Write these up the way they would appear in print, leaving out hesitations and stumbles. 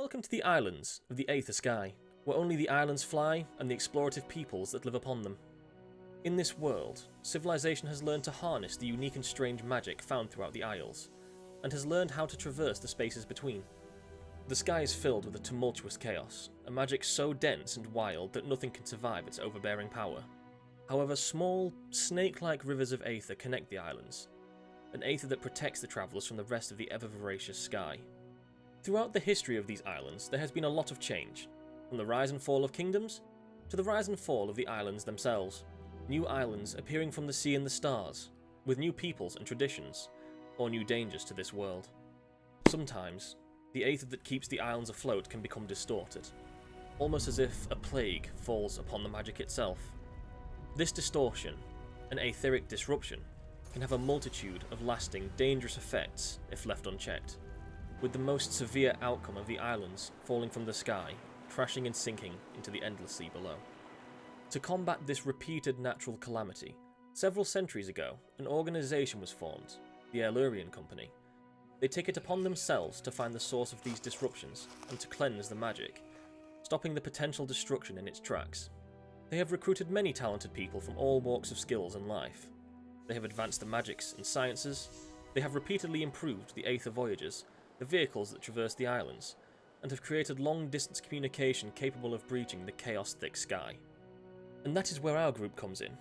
Welcome to the islands of the Aether Sky, where only the islands fly and the explorative peoples that live upon them. In this world, civilization has learned to harness the unique and strange magic found throughout the isles, and has learned how to traverse the spaces between. The sky is filled with a tumultuous chaos, a magic so dense and wild that nothing can survive its overbearing power. However, small, snake-like rivers of aether connect the islands, an aether that protects the travellers from the rest of the ever-voracious sky. Throughout the history of these islands, there has been a lot of change, from the rise and fall of kingdoms, to the rise and fall of the islands themselves. New islands appearing from the sea and the stars, with new peoples and traditions, or new dangers to this world. Sometimes, the aether that keeps the islands afloat can become distorted, almost as if a plague falls upon the magic itself. This distortion, an aetheric disruption, can have a multitude of lasting, dangerous effects if left unchecked, with the most severe outcome of the islands falling from the sky, crashing and sinking into the endless sea below. To combat this repeated natural calamity, several centuries ago, an organisation was formed, the Elurian Company. They take it upon themselves to find the source of these disruptions and to cleanse the magic, stopping the potential destruction in its tracks. They have recruited many talented people from all walks of skills and life. They have advanced the magics and sciences. They have repeatedly improved the Aether voyages, the vehicles that traverse the islands, and have created long-distance communication capable of breaching the chaos-thick sky. And that is where our group comes in.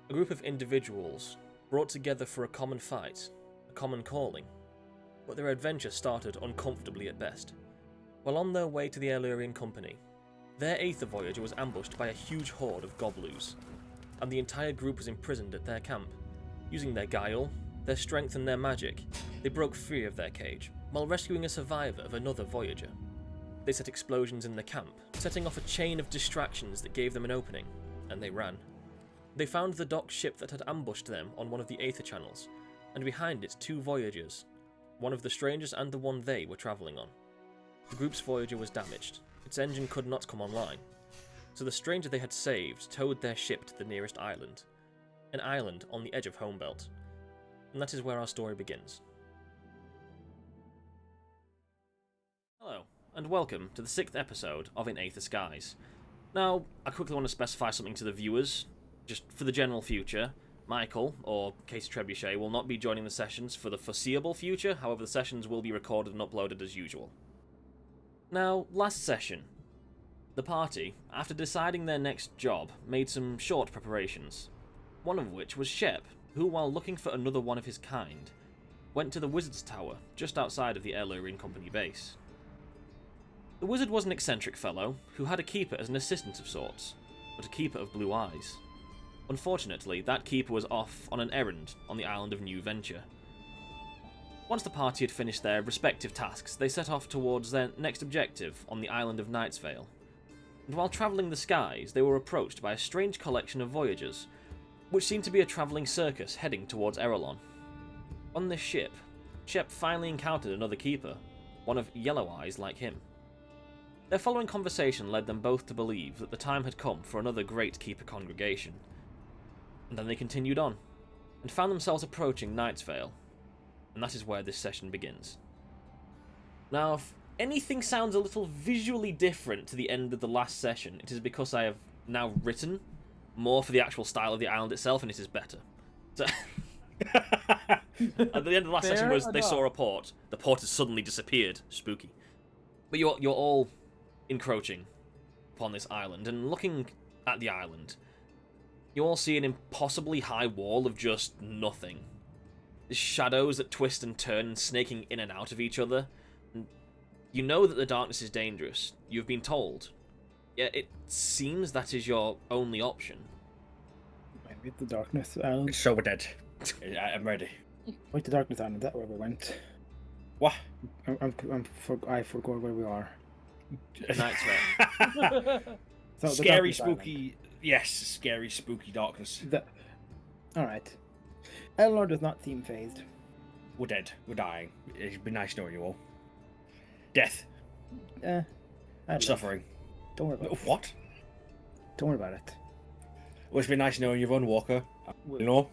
A group of individuals brought together for a common fight, a common calling. But their adventure started uncomfortably at best. While on their way to the Elurian Company, their Aether voyager was ambushed by a huge horde of Gobloos, and the entire group was imprisoned at their camp. Using their guile, their strength and their magic, they broke free of their cage, while rescuing a survivor of another voyager. They set explosions in the camp, setting off a chain of distractions that gave them an opening, and they ran. They found the docked ship that had ambushed them on one of the Aether channels, and behind it 2 voyagers, one of the strangers and the one they were travelling on. The group's voyager was damaged, its engine could not come online, so the stranger they had saved towed their ship to the nearest island, an island on the edge of Homebelt, and that is where our story begins. Hello, and welcome to the 6th episode of In Aether Skies. Now, I quickly want to specify something to the viewers, just for the general future. Michael, or Casey Trebuchet, will not be joining the sessions for the foreseeable future, however the sessions will be recorded and uploaded as usual. Now, last session, the party, after deciding their next job, made some short preparations, one of which was Shep, who, while looking for another one of his kind, went to the Wizard's Tower, just outside of the Elurian Company base. The wizard was an eccentric fellow, who had a keeper as an assistant of sorts, but a keeper of blue eyes. Unfortunately, that keeper was off on an errand on the island of New Venture. Once the party had finished their respective tasks, they set off towards their next objective on the island of Vale. And while travelling the skies, they were approached by a strange collection of voyagers, which seemed to be a travelling circus heading towards Erelon. On this ship, Shep finally encountered another keeper, one of yellow eyes like him. Their following conversation led them both to believe that the time had come for another great keeper congregation. And then they continued on, and found themselves approaching Vale, and that is where this session begins. Now, if anything sounds a little visually different to the end of the last session, it is because I have now written more for the actual style of the island itself, and it is better. So, at the end of the last session was they saw a port. The port has suddenly disappeared. Spooky. But you're all encroaching upon this island, and looking at the island, you all see an impossibly high wall of just nothing. There's shadows that twist and turn, snaking in and out of each other. And you know that the darkness is dangerous. You've been told. Yet it seems that is your only option. Maybe the darkness island. So we're dead. I'm ready. Wait, the darkness island, is that where we went? What? I forgot where we are. Vale. So, Scary, spooky... Yes, scary, spooky darkness. Alright. Elanor does not seem phased. We're dead. We're dying. It'd be nice knowing you all. Death. Suffering. Don't worry about it. What? Don't worry about it. Well, it's been nice knowing you, Walker. You know?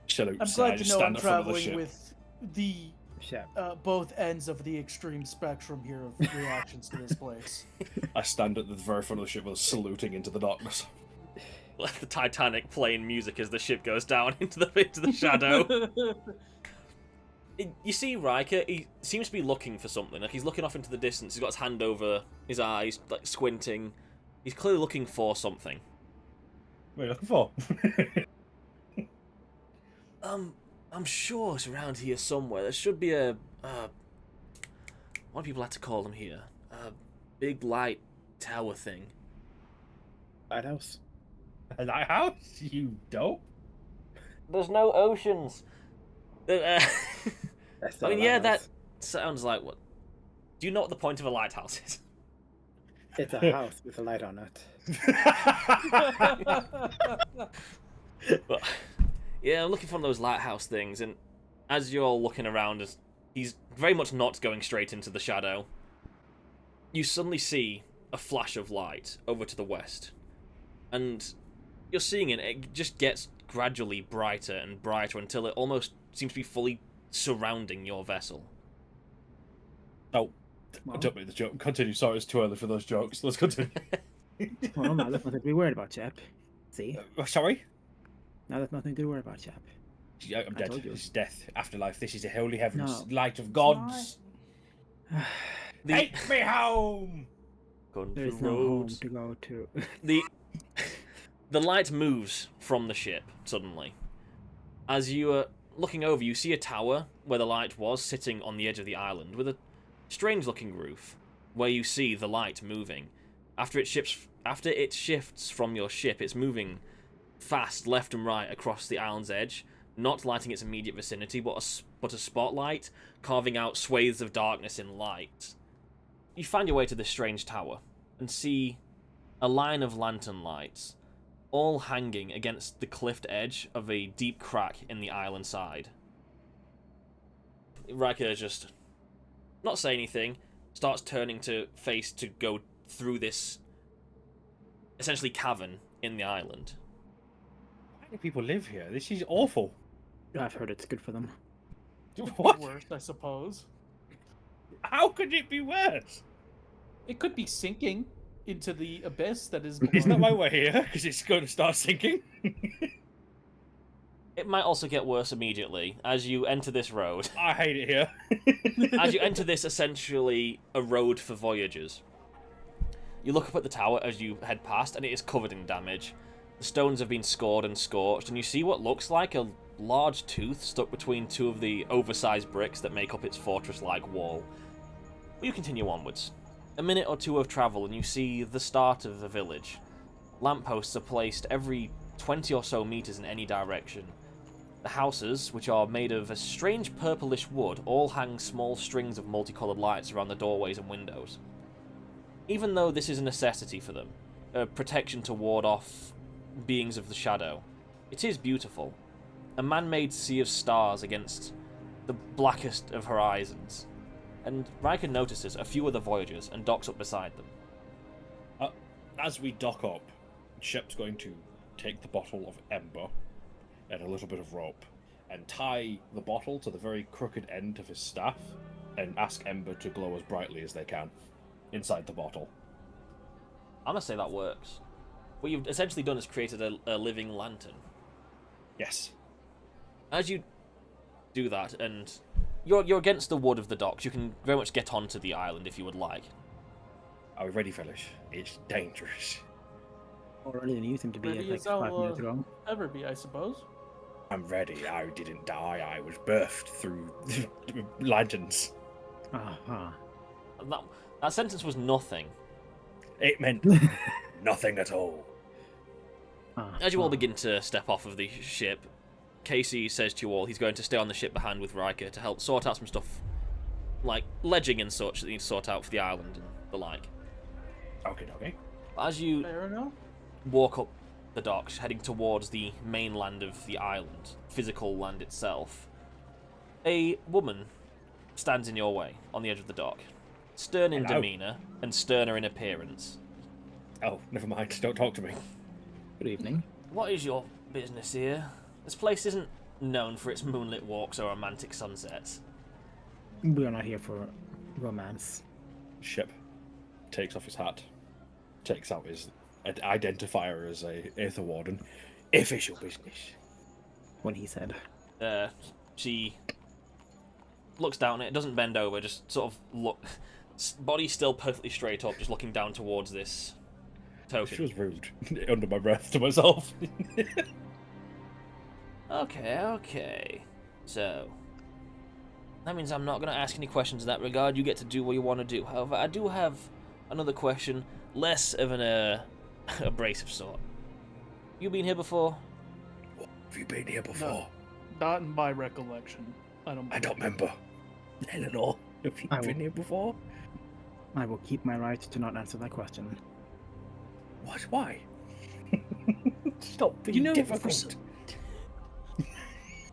Salute. I'm glad to know I'm traveling with the Shep. Both ends of the extreme spectrum here of reactions to this place. I stand at the very front of the ship while saluting into the darkness. Like the Titanic playing music as the ship goes down into the shadow. You see Riker, he seems to be looking for something. Like he's looking off into the distance. He's got his hand over his eyes, like squinting. He's clearly looking for something. What are you looking for? I'm sure it's around here somewhere. There should be a what do people like to call them here? A big light tower thing. Lighthouse. A lighthouse? You dope? There's no oceans. I mean, yeah, that sounds like what? Do you know what the point of a lighthouse is? It's a house with a light on it. But, yeah, I'm looking for those lighthouse things, and as you're looking around, as he's very much not going straight into the shadow, you suddenly see a flash of light over to the west, and you're seeing it. It just gets gradually brighter and brighter until it almost seems to be fully surrounding your vessel. Oh, I don't make the joke. Continue. Sorry, it's too early for those jokes. Let's continue. Well, now there's nothing to be worried about, chap. See? Sorry? Now there's nothing to be worried about, chap. Yeah, I'm dead. told you. This is death, afterlife. This is the holy heavens, No. light of gods. The, Take me home! There is no home to go to. the light moves from the ship suddenly. As you are looking over, you see a tower where the light was sitting on the edge of the island with a strange-looking roof, where you see the light moving. After it shifts from your ship, it's moving fast left and right across the island's edge, not lighting its immediate vicinity, but a spotlight carving out swathes of darkness in light. You find your way to this strange tower and see a line of lantern lights, all hanging against the cliffed edge of a deep crack in the island side. Riker just not say anything, starts turning to face to go through this essentially cavern in the island. Why do people live here? This is awful. I've heard it's good for them. What? Worse, I suppose. How could it be worse? It could be sinking into the abyss that is. It's not my way here, because it's going to start sinking. It might also get worse immediately as you enter this road. I hate it here. As you enter this essentially a road for voyagers. You look up at the tower as you head past, and it is covered in damage. The stones have been scored and scorched, and you see what looks like a large tooth stuck between two of the oversized bricks that make up its fortress-like wall. You continue onwards. A minute or two of travel, and you see the start of the village. Lampposts are placed every 20 or so meters in any direction. The houses, which are made of a strange purplish wood, all hang small strings of multicolored lights around the doorways and windows. Even though this is a necessity for them, a protection to ward off beings of the shadow, it is beautiful. A man-made sea of stars against the blackest of horizons. And Riker notices a few other voyagers and docks up beside them. As we dock up, Shep's going to take the bottle of ember and a little bit of rope and tie the bottle to the very crooked end of his staff and ask Ember to glow as brightly as they can inside the bottle. I'm gonna say that works. What you've essentially done is created a living lantern. Yes. As you do that, and you're against the wood of the docks, you can very much get onto the island if you would like. Are we ready, fellas? It's dangerous. Already didn't use him to be Ready like as I'll 5 minutes ago. ever be, I suppose. I'm ready. I didn't die. I was birthed through lanterns. Uh-huh. That sentence was nothing. It meant nothing at all. As you all begin to step off of the ship, Casey says to you all he's going to stay on the ship behind with Riker to help sort out some stuff, like ledging and such that you need to sort out for the island and the like. Okay. As you Fair enough. walk up the docks, heading towards the mainland of the island, physical land itself, a woman stands in your way on the edge of the dock, stern in Hello. demeanour and sterner in appearance. Oh, never mind. Don't talk to me. Good evening. What is your business here? This place isn't known for its moonlit walks or romantic sunsets. We are not here for romance. Ship takes off his hat, takes out his identifier as a Aether Warden. Official business. What he said. She looks down at it, doesn't bend over, just sort of look, body still perfectly straight up, just looking down towards this token. She was rude. Under my breath to myself. Okay. So, that means I'm not going to ask any questions in that regard. You get to do what you want to do. However, I do have another question, less of an abrasive sort. You been here before? Have you been here before? No, not in my recollection. I don't remember. Elanor, have you been here before? I will keep my right to not answer that question. What? Why? Stop being difficult.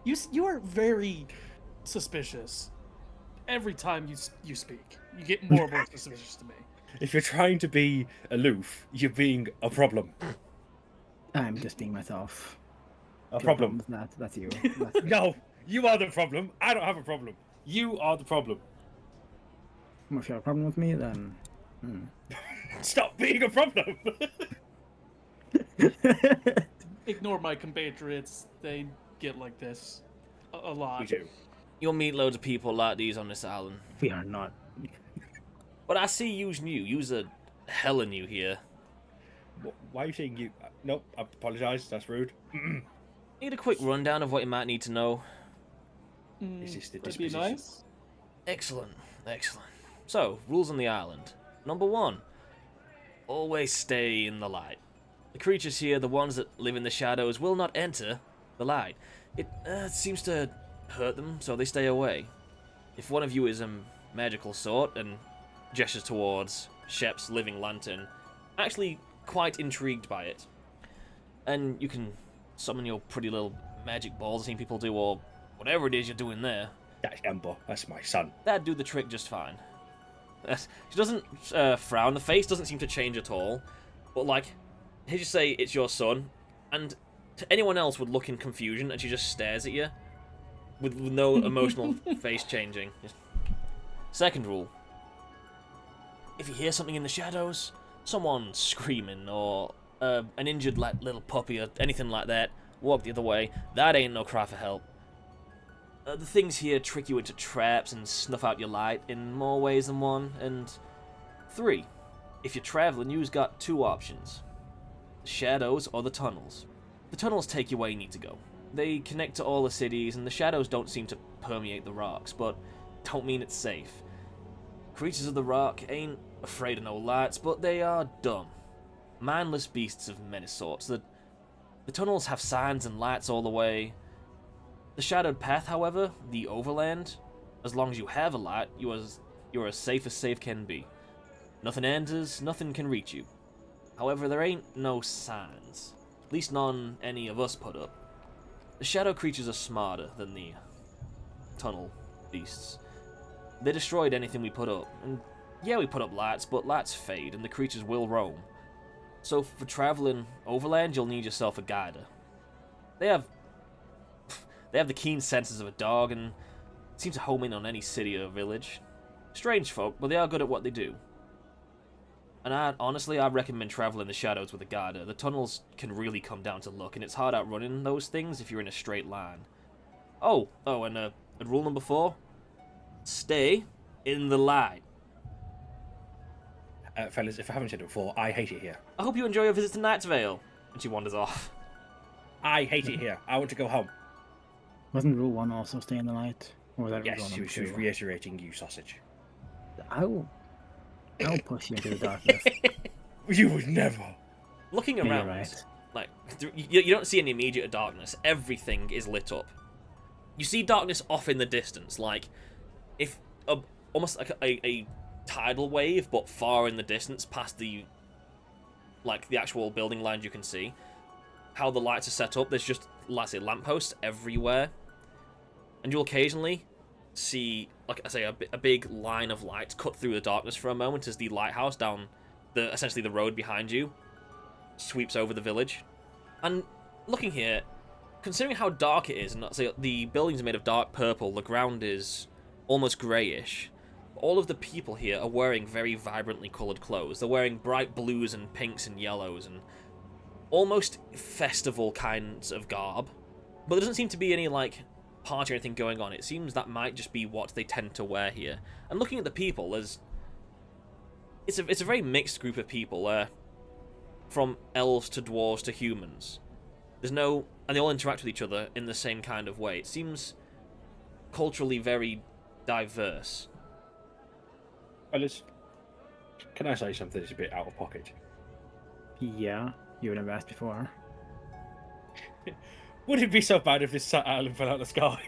You are very suspicious. Every time you speak, you get more and more suspicious to me. If you're trying to be aloof, you're being a problem. I'm just being myself. A problem. That's you. No, you are the problem. I don't have a problem. You are the problem. If you have a problem with me, then... Stop being a problem! Ignore my compatriots. They get like this a lot. We do. You'll meet loads of people like these on this island. We are not. But I see you's new. You's a hella new here. Why are you saying you... Nope, I apologise. That's rude. Need a quick rundown of what you might need to know? Is this the That'd be disposition? nice. Excellent. So, rules on the island. Number 1. Always stay in the light. The creatures here, the ones that live in the shadows, will not enter the light. It seems to hurt them, so they stay away. If one of you is a magical sort, and gestures towards Shep's living lantern, actually quite intrigued by it. And you can summon your pretty little magic balls I've seen people do, or whatever it is you're doing there. That's Ember. That's my son. That'd do the trick just fine. She doesn't frown. The face doesn't seem to change at all. But, like, he'd just say it's your son, and to anyone else would look in confusion, and she just stares at you with no emotional face changing. Second rule. If you hear something in the shadows, someone screaming, or an injured little puppy, or anything like that, walk the other way. That ain't no cry for help. The things here trick you into traps and snuff out your light in more ways than one. And 3. If you're traveling, you've got 2 options. The shadows or the tunnels. The tunnels take you where you need to go. They connect to all the cities, and the shadows don't seem to permeate the rocks, but don't mean it's safe. Creatures of the rock ain't afraid of no lights, but they are dumb. Mindless beasts of many sorts. The tunnels have signs and lights all the way. The shadowed path, however, the overland, as long as you have a light, you're as safe as safe can be. Nothing enters, nothing can reach you. However, there ain't no signs. At least none any of us put up. The shadow creatures are smarter than the tunnel beasts. They destroyed anything we put up, and yeah, we put up lights, but lights fade, and the creatures will roam. So for traveling overland, you'll need yourself a guider. They have the keen senses of a dog, and seem to home in on any city or village. Strange folk, but they are good at what they do. And honestly, I recommend traveling the shadows with a guider. The tunnels can really come down to luck, and it's hard outrunning those things if you're in a straight line. And rule number 4, stay in the light. Fellas, if I haven't said it before, I hate it here. I hope you enjoy your visit to Vale. And she wanders off. I hate it here. I want to go home. Wasn't rule 1 also stay in the light? Or was that Yes, rule she was number 2? reiterating you, sausage. I'll push you into the darkness. You would never. Looking Yeah, you're around, right. like, you don't see any immediate darkness. Everything is lit up. You see darkness off in the distance, like, if almost like a tidal wave, but far in the distance, past the actual building lines you can see. How the lights are set up, there's just, let's say, lampposts everywhere. And you'll occasionally see, like I say, a big line of lights cut through the darkness for a moment as the lighthouse down essentially the road behind you sweeps over the village. And looking here, considering how dark it is, and say the buildings are made of dark purple, the ground is almost greyish. All of the people here are wearing very vibrantly coloured clothes. They're wearing bright blues and pinks and yellows and almost festival kinds of garb. But there doesn't seem to be any, like, party or anything going on. It seems that might just be what they tend to wear here. And looking at the people, it's a very mixed group of people, from elves to dwarves to humans. And they all interact with each other in the same kind of way. It seems culturally very diverse. Alice, can I say something that's a bit out of pocket? Yeah, you would have asked before. Would it be so bad if this island fell out of the sky?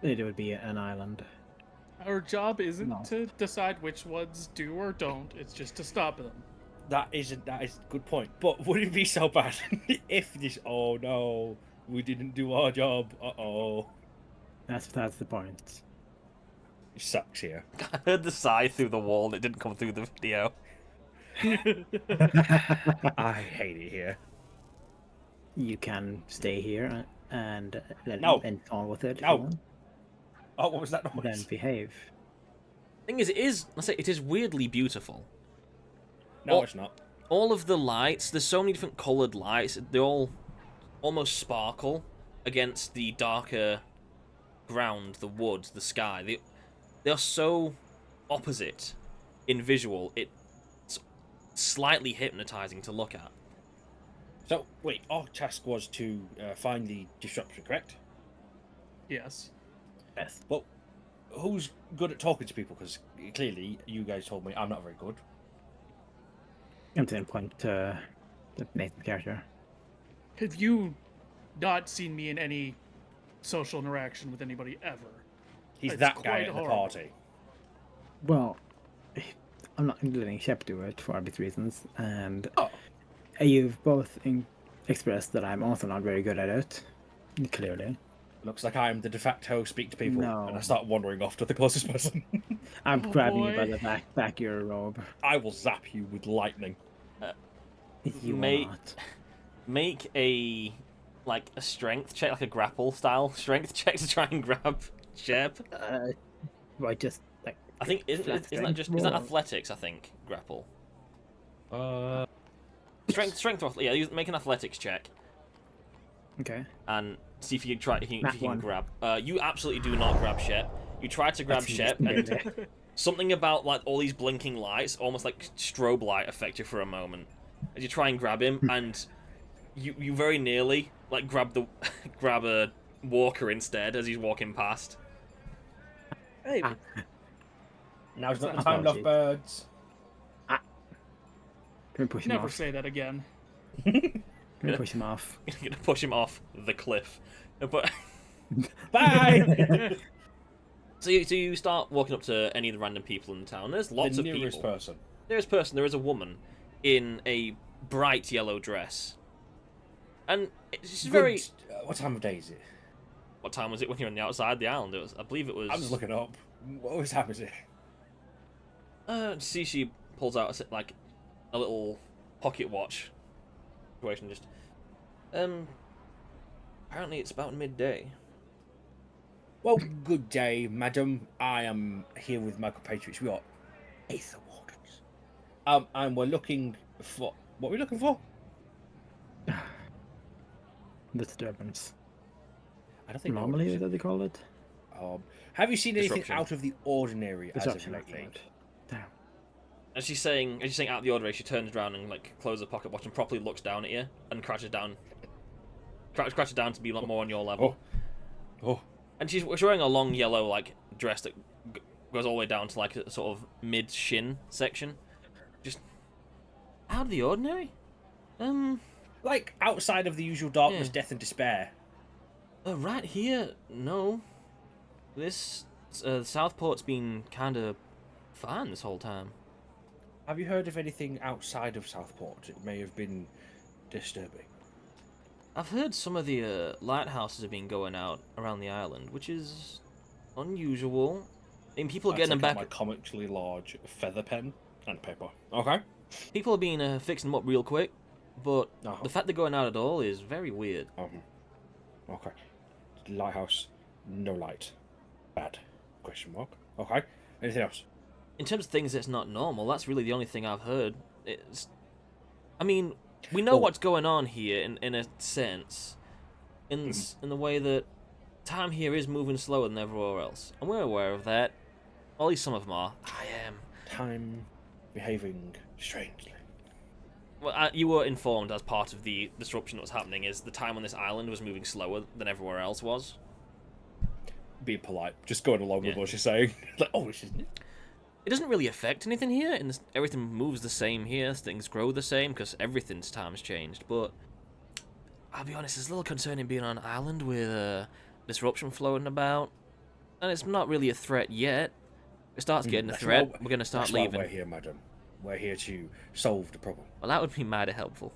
It would be an island. Our job isn't No. to decide which ones do or don't. It's just to stop them. That is a good point. But would it be so bad if this? Oh no, we didn't do our job. That's the point. It sucks here. I heard the sigh through the wall and it didn't come through the video. I hate it here. You can stay here and No. and on with it. if No. you want, Oh, what was that Then noise? behave. Thing is, it is weirdly beautiful. No, Oh. it's not. All of the lights, there's so many different coloured lights, they all almost sparkle against the darker ground, the wood, the sky. They are so opposite in visual, it's slightly hypnotizing to look at. So wait, our task was to find the disruption, correct? Yes. Yes. Well, who's good at talking to people? Because clearly you guys told me I'm not very good. I'm to point to Nathan's character. Have you not seen me in any social interaction with anybody ever? He's It's that guy quite at the horrible. party. Well, I'm not letting Shep do it for obvious reasons, and Oh. you've both expressed that I'm also not very good at it. Clearly, Looks like I'm the de facto speak to people, No. and I start wandering off to the closest person. I'm Oh, grabbing you by boy. the back of your robe. I will zap you with lightning. You will Mate. not. Make a strength check, like a grapple style strength check to try and grab Shep. I just like I think isn't that roll. athletics? I think grapple. Uh, Strength. Yeah, you make an athletics check okay. and see if you can Nat if you can one. grab. You absolutely do not grab Shep. You try to grab That's Shep, just and something about like all these blinking lights, almost like strobe light, affect you for a moment as you try and grab him, and you very nearly like grab a walker instead as he's walking past. Hey, now's not the Apologies. time, lovebirds. Can we push him never off? say that again. Can we push him off? You're gonna push him off the cliff, but. Bye! So you start walking up to any of the random people in the town. There's lots the of nearest people. person. There is a woman in a bright yellow dress. And it's very... Good, what time of day is it? What time was it when you were on the outside the island? I believe it was... I'm just looking up. What time is it? See, she pulls out like a little pocket watch situation. Just apparently it's about midday. Well, good day, madam. I am here with my compatriots. We are Aether Wardens. And we're looking for... What are we looking for? Disturbance. I don't think... Normally, that they call it. Have you seen anything Disruption. out of the ordinary as of Disruption, I lately? call it. Damn. As she's saying out of the ordinary, she turns around and like closes the pocket watch and properly looks down at you and crouches down. Crouches down to be a lot more on your level. Oh. And she's wearing a long yellow like dress that goes all the way down to like a sort of mid shin section. Just out of the ordinary. Like, outside of the usual darkness, Yeah. death and despair. Right here, no. This Southport's been kind of fine this whole time. Have you heard of anything outside of Southport? It may have been disturbing. I've heard some of the lighthouses have been going out around the island, which is unusual. I mean, people are getting them Take out back. my comically large feather pen and paper. Okay. People have been fixing them up real quick, but Uh-huh. the fact they're going out at all is very weird. Okay. Lighthouse, no light. Bad. Question mark. Okay. Anything else? In terms of things that's not normal, that's really the only thing I've heard. I mean, we know what's going on here in a sense, in the way that time here is moving slower than everywhere else, and we're aware of that. Or at least some of them are. I am. Time behaving strangely. Well, you were informed as part of the disruption that was happening is the time on this island was moving slower than everywhere else was. Being polite, just going along with what she's saying. Like, oh, this isn't it. It doesn't really affect anything here, and everything moves the same here. Things grow the same because everything's time's changed. But I'll be honest, it's a little concerning being on an island with disruption floating about, and it's not really a threat yet. If it starts getting a threat, we're going to start leaving. We're here, madam. We're here to solve the problem. Well, that would be mighty helpful.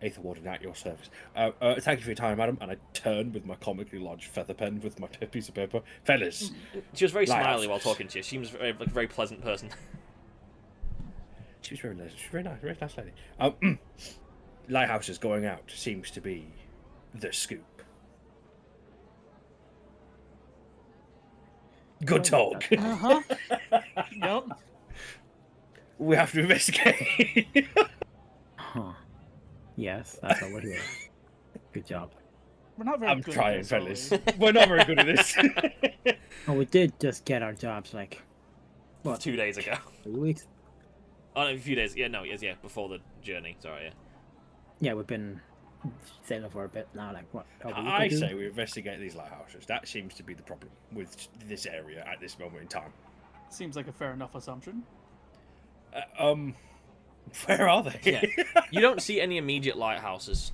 Aether Warden at your service. Thank you for your time, madam. And I turn with my comically large feather pen with my piece of paper. Fellas. She was very smiley while talking to you. She was a very pleasant person. She was very nice. She's very nice lady. Lighthouses going out seems to be the scoop. Good talk. Uh-huh. Yep. We have to investigate. Huh. Yes, that's what we're here. Good job. We're not very I'm good trying, at this, are fellas. We're not very good at this. Oh, we did just get our jobs, like, what, 2 days ago. 2 weeks? Oh, no, a few days. Yeah, no, yeah, before the journey. Sorry, yeah. Yeah, we've been sailing for a bit now, like, what, a week or I two? say we investigate these lighthouses. That seems to be the problem with this area at this moment in time. Seems like a fair enough assumption. Where are they? Yeah. You don't see any immediate lighthouses,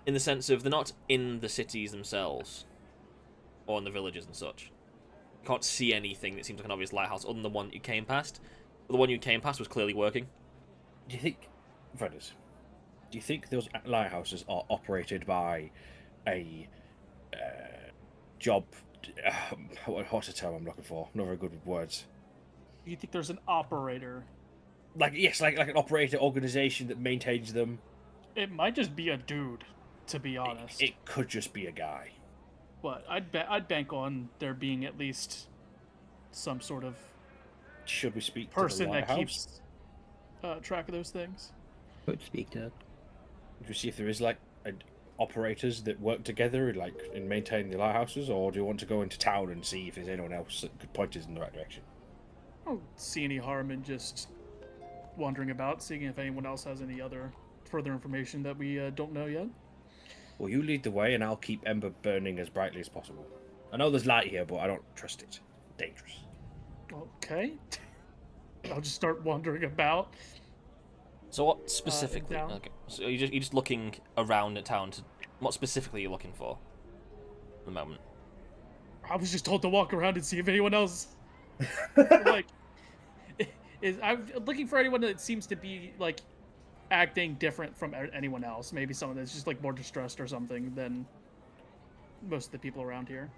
in the sense of they're not in the cities themselves, or in the villages and such. You can't see anything that seems like an obvious lighthouse other than the one that you came past. But the one you came past was clearly working. Do you think, brothers, do you think those lighthouses are operated by a job? What's the term I'm looking for? Not very good with words. You think there's an operator? Like an operator organization that maintains them. It might just be a dude, to be honest. It could just be a guy. But I'd bank on there being at least some sort of Should we speak person to the that lighthouse? keeps track of those things. Could speak to it. Do you see if there is operators that work together, and maintain the lighthouses, or do you want to go into town and see if there's anyone else that could point us in the right direction? I don't see any harm in just wandering about, seeing if anyone else has any other further information that we don't know yet. Well, you lead the way, and I'll keep Ember burning as brightly as possible. I know there's light here, but I don't trust it. Dangerous. Okay. I'll just start wandering about. So what specifically? town. Okay. So you're just looking around at town. What specifically are you looking for? At the moment. I was just told to walk around and see if anyone else I'm looking for anyone that seems to be acting different from anyone else. Maybe someone that's just more distressed or something than most of the people around here.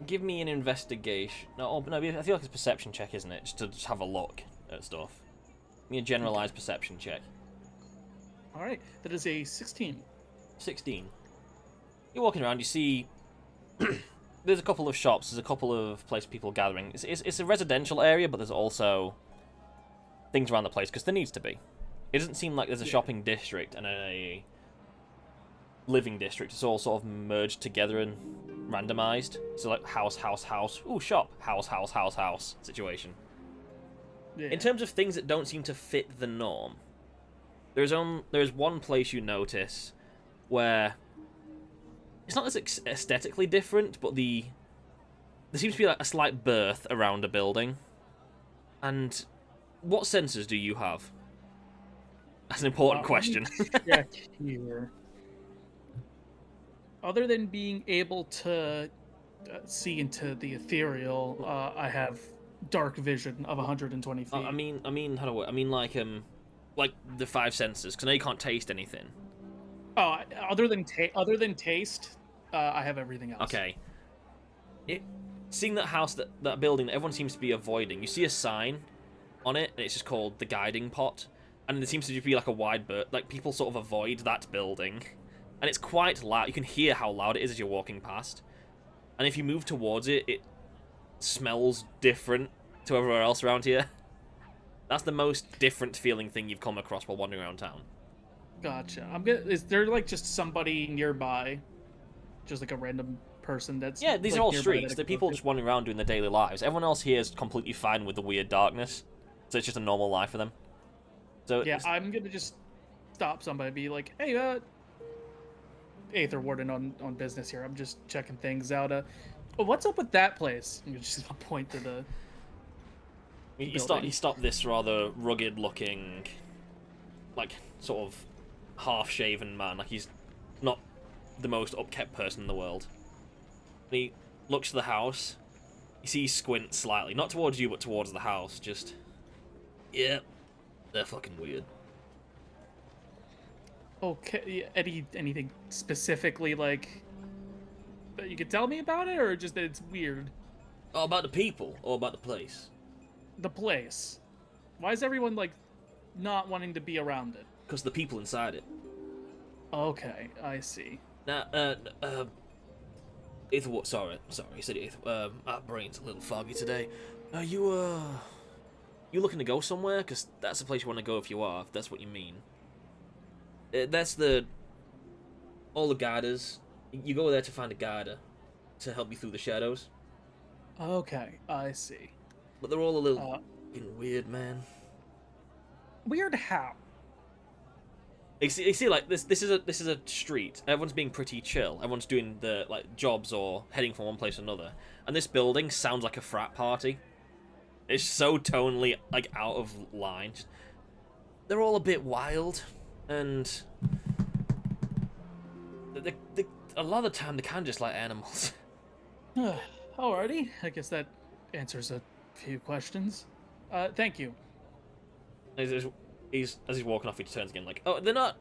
Give me an investigation. No, I feel like it's a perception check, isn't it? Just have a look at stuff. Give me a generalized perception check. All right, that is a 16. 16. You're walking around. You see. There's a couple of shops, there's a couple of places people gathering. It's a residential area, but there's also things around the place, because there needs to be. It doesn't seem like there's a shopping district and a living district. It's all sort of merged together and randomized. So house, ooh, shop, house situation. Yeah. In terms of things that don't seem to fit the norm, there's one place you notice where it's not as aesthetically different, but there seems to be a slight birth around a building. And what sensors do you have? That's an important question. Check here. Other than being able to see into the ethereal, I have dark vision of 120 feet. I mean, how do I mean, like the 5 sensors? Because I know you can't taste anything. Oh, other than taste, I have everything else. Okay. Seeing that house, that building that everyone seems to be avoiding, you see a sign on it, and it's just called the Guiding Pot, and there seems to just be a wide berth. People sort of avoid that building, and it's quite loud. You can hear how loud it is as you're walking past. and if you move towards it, it smells different to everywhere else around here. That's the most different feeling thing you've come across while wandering around town. Gotcha. Is there like just somebody nearby, just like a random person that's? Yeah, these like, are all nearby streets. that I They're can go people to? just wandering around doing their daily lives. Everyone else here is completely fine with the weird darkness, so it's just a normal life for them. So Yeah, I'm gonna just stop somebody, be like, "Hey, Aether Warden on business here. I'm just checking things out. What's up with that place?" I'm just gonna point to the. you building. stop this rather rugged-looking, like sort of half-shaven man. Like he's not the most upkept person in the world. And he looks to the house. You see he squints slightly, not towards you, but towards the house. Just, yeah, they're fucking weird. Okay, anything specifically like that you could tell me about it, or just that it's weird? Oh, about the people or about the place? The place. Why is everyone like not wanting to be around it? Because the people inside it. Okay, I see. Now, Aether, what? Sorry, I said Aether. Our brain's a little foggy today. You looking to go somewhere? Because that's the place you want to go if you are, if that's what you mean. That's all the guiders. You go there to find a guider to help you through the shadows. Okay, I see. But they're all a little fucking weird, man. Weird how? You see, like this is a street. Everyone's being pretty chill. Everyone's doing the like jobs or heading from one place to another. And this building sounds like a frat party. It's so tonally like out of line. They're all a bit wild, and a lot of the time they kind of just like animals. Alrighty, I guess that answers a few questions. Thank you. As he's walking off, he turns again like, oh, they're not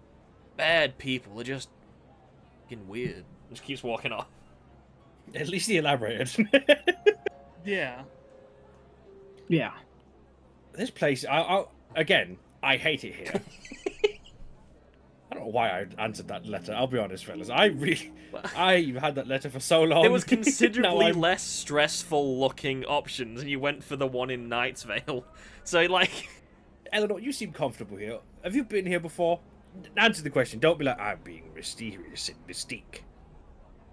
bad people. They're just fucking weird. Just keeps walking off. At least he elaborated. Yeah. Yeah. This place, again, I hate it here. I don't know why I answered that letter. I'll be honest, fellas. I've had that letter for so long. There was considerably Now less stressful looking options, and you went for the one in Knight's Vale. So like, Elanor, you seem comfortable here. Have you been here before? Answer the question. Don't be like, I'm being mysterious and mystique.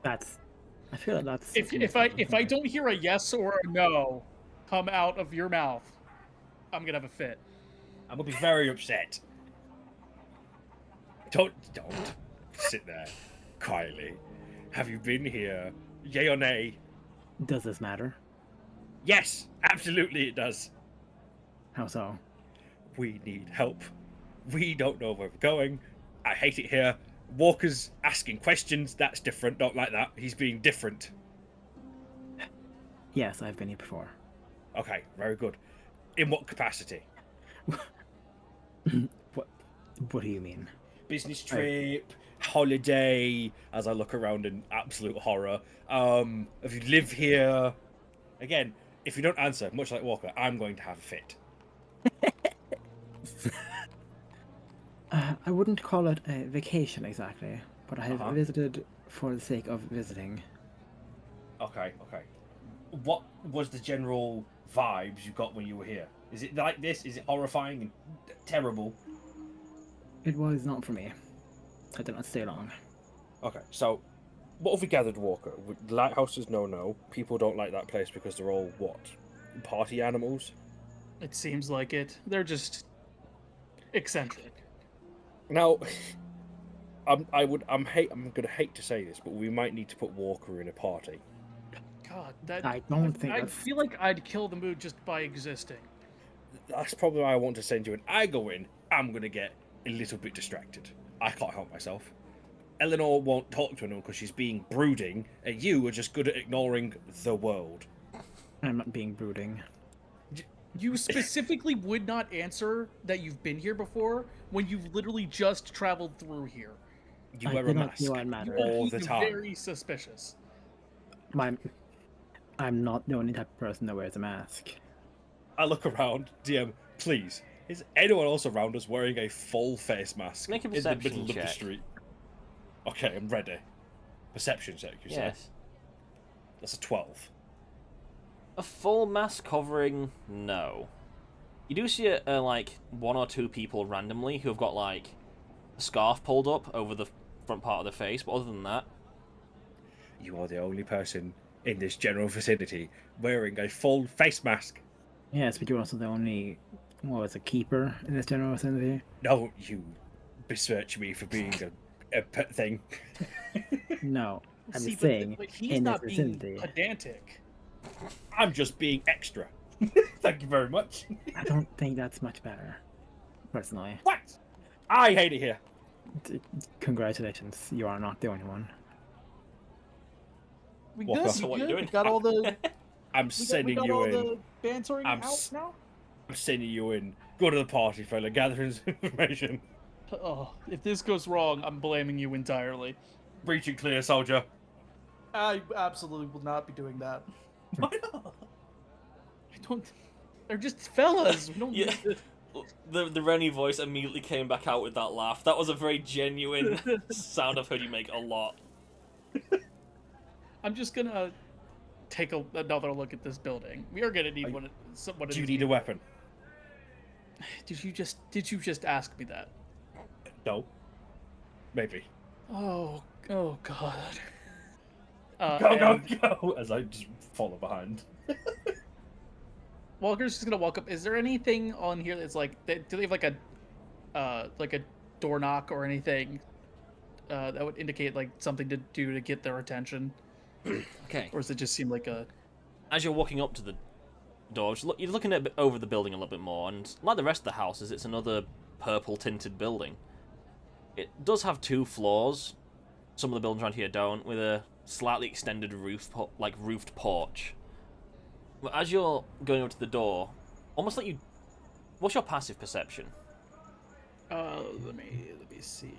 I feel like that's. If I don't hear a yes or a no come out of your mouth, I'm gonna have a fit. I'm gonna be very upset. Don't sit there quietly. Have you been here? Yay or nay? Does this matter? Yes, absolutely it does. How so? We need help. We don't know where we're going. I hate it here. Walker's asking questions. That's different. Don't like that. He's being different. Yes, I've been here before. Okay, very good. In what capacity? What do you mean? Business trip, holiday, as I look around in absolute horror. If you live here... Again, if you don't answer, much like Walker, I'm going to have a fit. I wouldn't call it a vacation exactly, but I have Uh-huh. visited for the sake of visiting. Okay. What was the general vibes you got when you were here? Is it like this? Is it horrifying and terrible? It was not for me. I did not stay long. Okay, so what have we gathered, Walker? Lighthouses, no. People don't like that place because they're all, what, party animals? It seems like it. They're just eccentric. Now, I'm gonna hate to say this, but we might need to put Walker in a party. God, that I don't think I that's... feel like I'd kill the mood just by existing. That's probably why I want to send you in. I go in, I'm gonna get a little bit distracted. I can't help myself. Elanor won't talk to anyone because she's being brooding, and you are just good at ignoring the world. I'm not being brooding. You specifically would not answer that you've been here before when you've literally just traveled through here. You I wear a did not mask see why it mattered. all the You're time. very suspicious. I'm not the only type of person that wears a mask. I look around, DM, please. Is anyone else around us wearing a full face mask Make a in the perception middle of the check. street? Okay, I'm ready. Perception check, you Yes. That's a 12. A full mask covering, no. You do see like 1 or 2 people randomly who have got like a scarf pulled up over the front part of the face, but other than that, You are the only person in this general vicinity wearing a full face mask. Yes, but you're also the only, a keeper in this general vicinity. No, you besmirch me for being a pet thing. No, I'm See, just saying, but he's in this not being vicinity. pedantic. I'm just being extra. Thank you very much. I don't think that's much better, personally. What? I hate it here. Congratulations, you are not the only one. We Walk good? off. We So what you good? doing? We got all the. I'm we sending got you all in. the bantering I'm out now. I'm sending you in. Go to the party, fella. Gather information. Oh, if this goes wrong, I'm blaming you entirely. Breach it clear, soldier. I absolutely will not be doing that. Why not? I don't. They're just fellas. We don't. yeah. need The Rennie voice immediately came back out with that laugh. That was a very genuine sound I've heard you make a lot. I'm just gonna take another look at this building. We are gonna need one. Do you need a weapon? Did you just ask me that? No. Maybe. Oh God. Go, go! As I just follow behind. Walker's just gonna walk up. Is there anything on here that's like? Do they have like a door knock or anything that would indicate like something to do to get their attention? Okay. Or does it just seem like a? As you're walking up to the door, you're looking at over the building a little bit more, and like the rest of the houses, it's another purple-tinted building. It does have 2 floors. Some of the buildings around here don't, with a slightly extended roofed porch. But as you're going up to the door, almost like you... What's your passive perception? Let me see.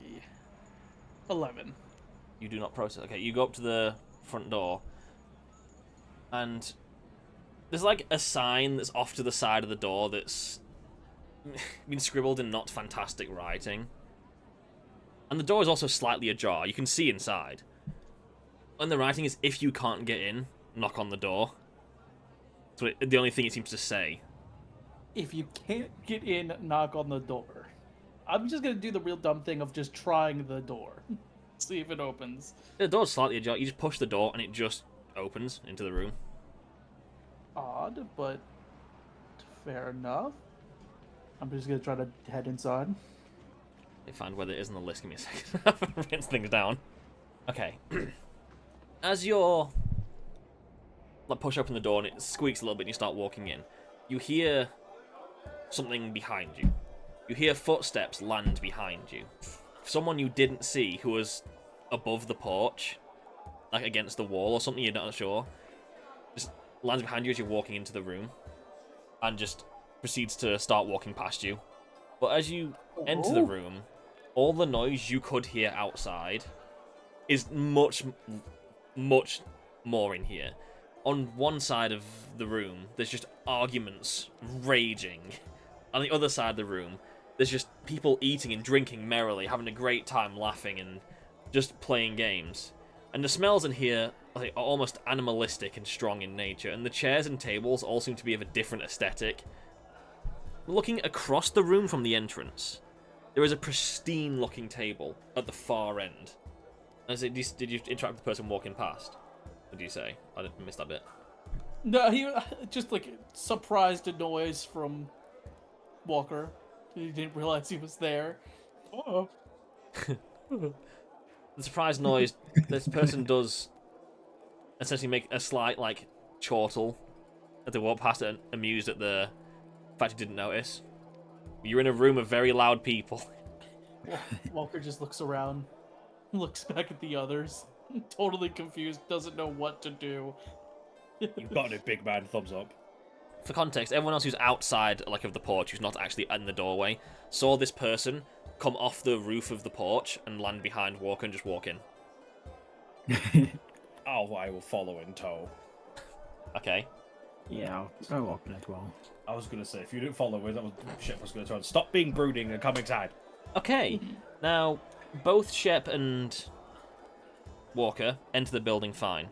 11. You do not process. Okay, you go up to the front door, and there's like a sign that's off to the side of the door that's been scribbled in not fantastic writing. And the door is also slightly ajar. You can see inside. And the writing is, if you can't get in, knock on the door. So the only thing it seems to say. If you can't get in, knock on the door. I'm just gonna do the real dumb thing of just trying the door. See if it opens. The door's slightly ajar. You just push the door and it just opens into the room. Odd, but fair enough. I'm just gonna try to head inside. They find where it is on the list. Give me a second. I've written things down. Okay. As you're like push open the door and it squeaks a little bit and you start walking in, you hear something behind you. You hear footsteps land behind you. Someone you didn't see who was above the porch, like against the wall or something, you're not sure, just lands behind you as you're walking into the room and just proceeds to start walking past you. But as you enter the room, all the noise you could hear outside is much more in here. On one side of the room, there's just arguments raging. On the other side of the room, there's just people eating and drinking merrily, having a great time laughing and just playing games. And the smells in here are almost animalistic and strong in nature, and the chairs and tables all seem to be of a different aesthetic. Looking across the room from the entrance, there is a pristine-looking table at the far end. Did you interact with the person walking past? What did you say? I missed that bit. No, he just like surprised a noise from Walker. He didn't realize he was there. Oh. The surprise noise, this person does essentially make a slight, like, chortle as they walk past it, amused at the fact you didn't notice. You're in a room of very loud people. Walker just looks around, looks back at the others, totally confused, doesn't know what to do. You've got a big man thumbs up. For context, everyone else who's outside, like, of the porch, who's not actually in the doorway, saw this person come off the roof of the porch and land behind Walker and just walk in. Oh, I will follow in tow. Okay. Yeah, I'll open it well. I was gonna say, if you didn't follow with, that was Shep was gonna try and stop being brooding and come inside. Okay. Now, both Shep and Walker enter the building fine.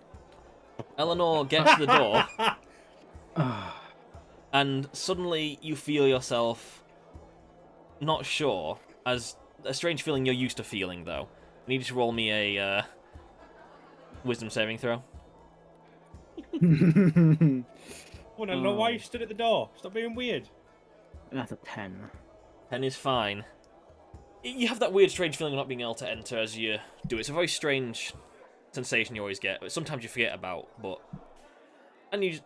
Elanor gets to the door, Ah, and suddenly you feel yourself not sure, as a strange feeling you're used to feeling, though. I need you to roll me a wisdom saving throw. I don't know why you stood at the door. Stop being weird. That's a 10. 10 is fine. You have that weird, strange feeling of not being able to enter as you do it. It's a very strange sensation you always get, but sometimes you forget about, and you just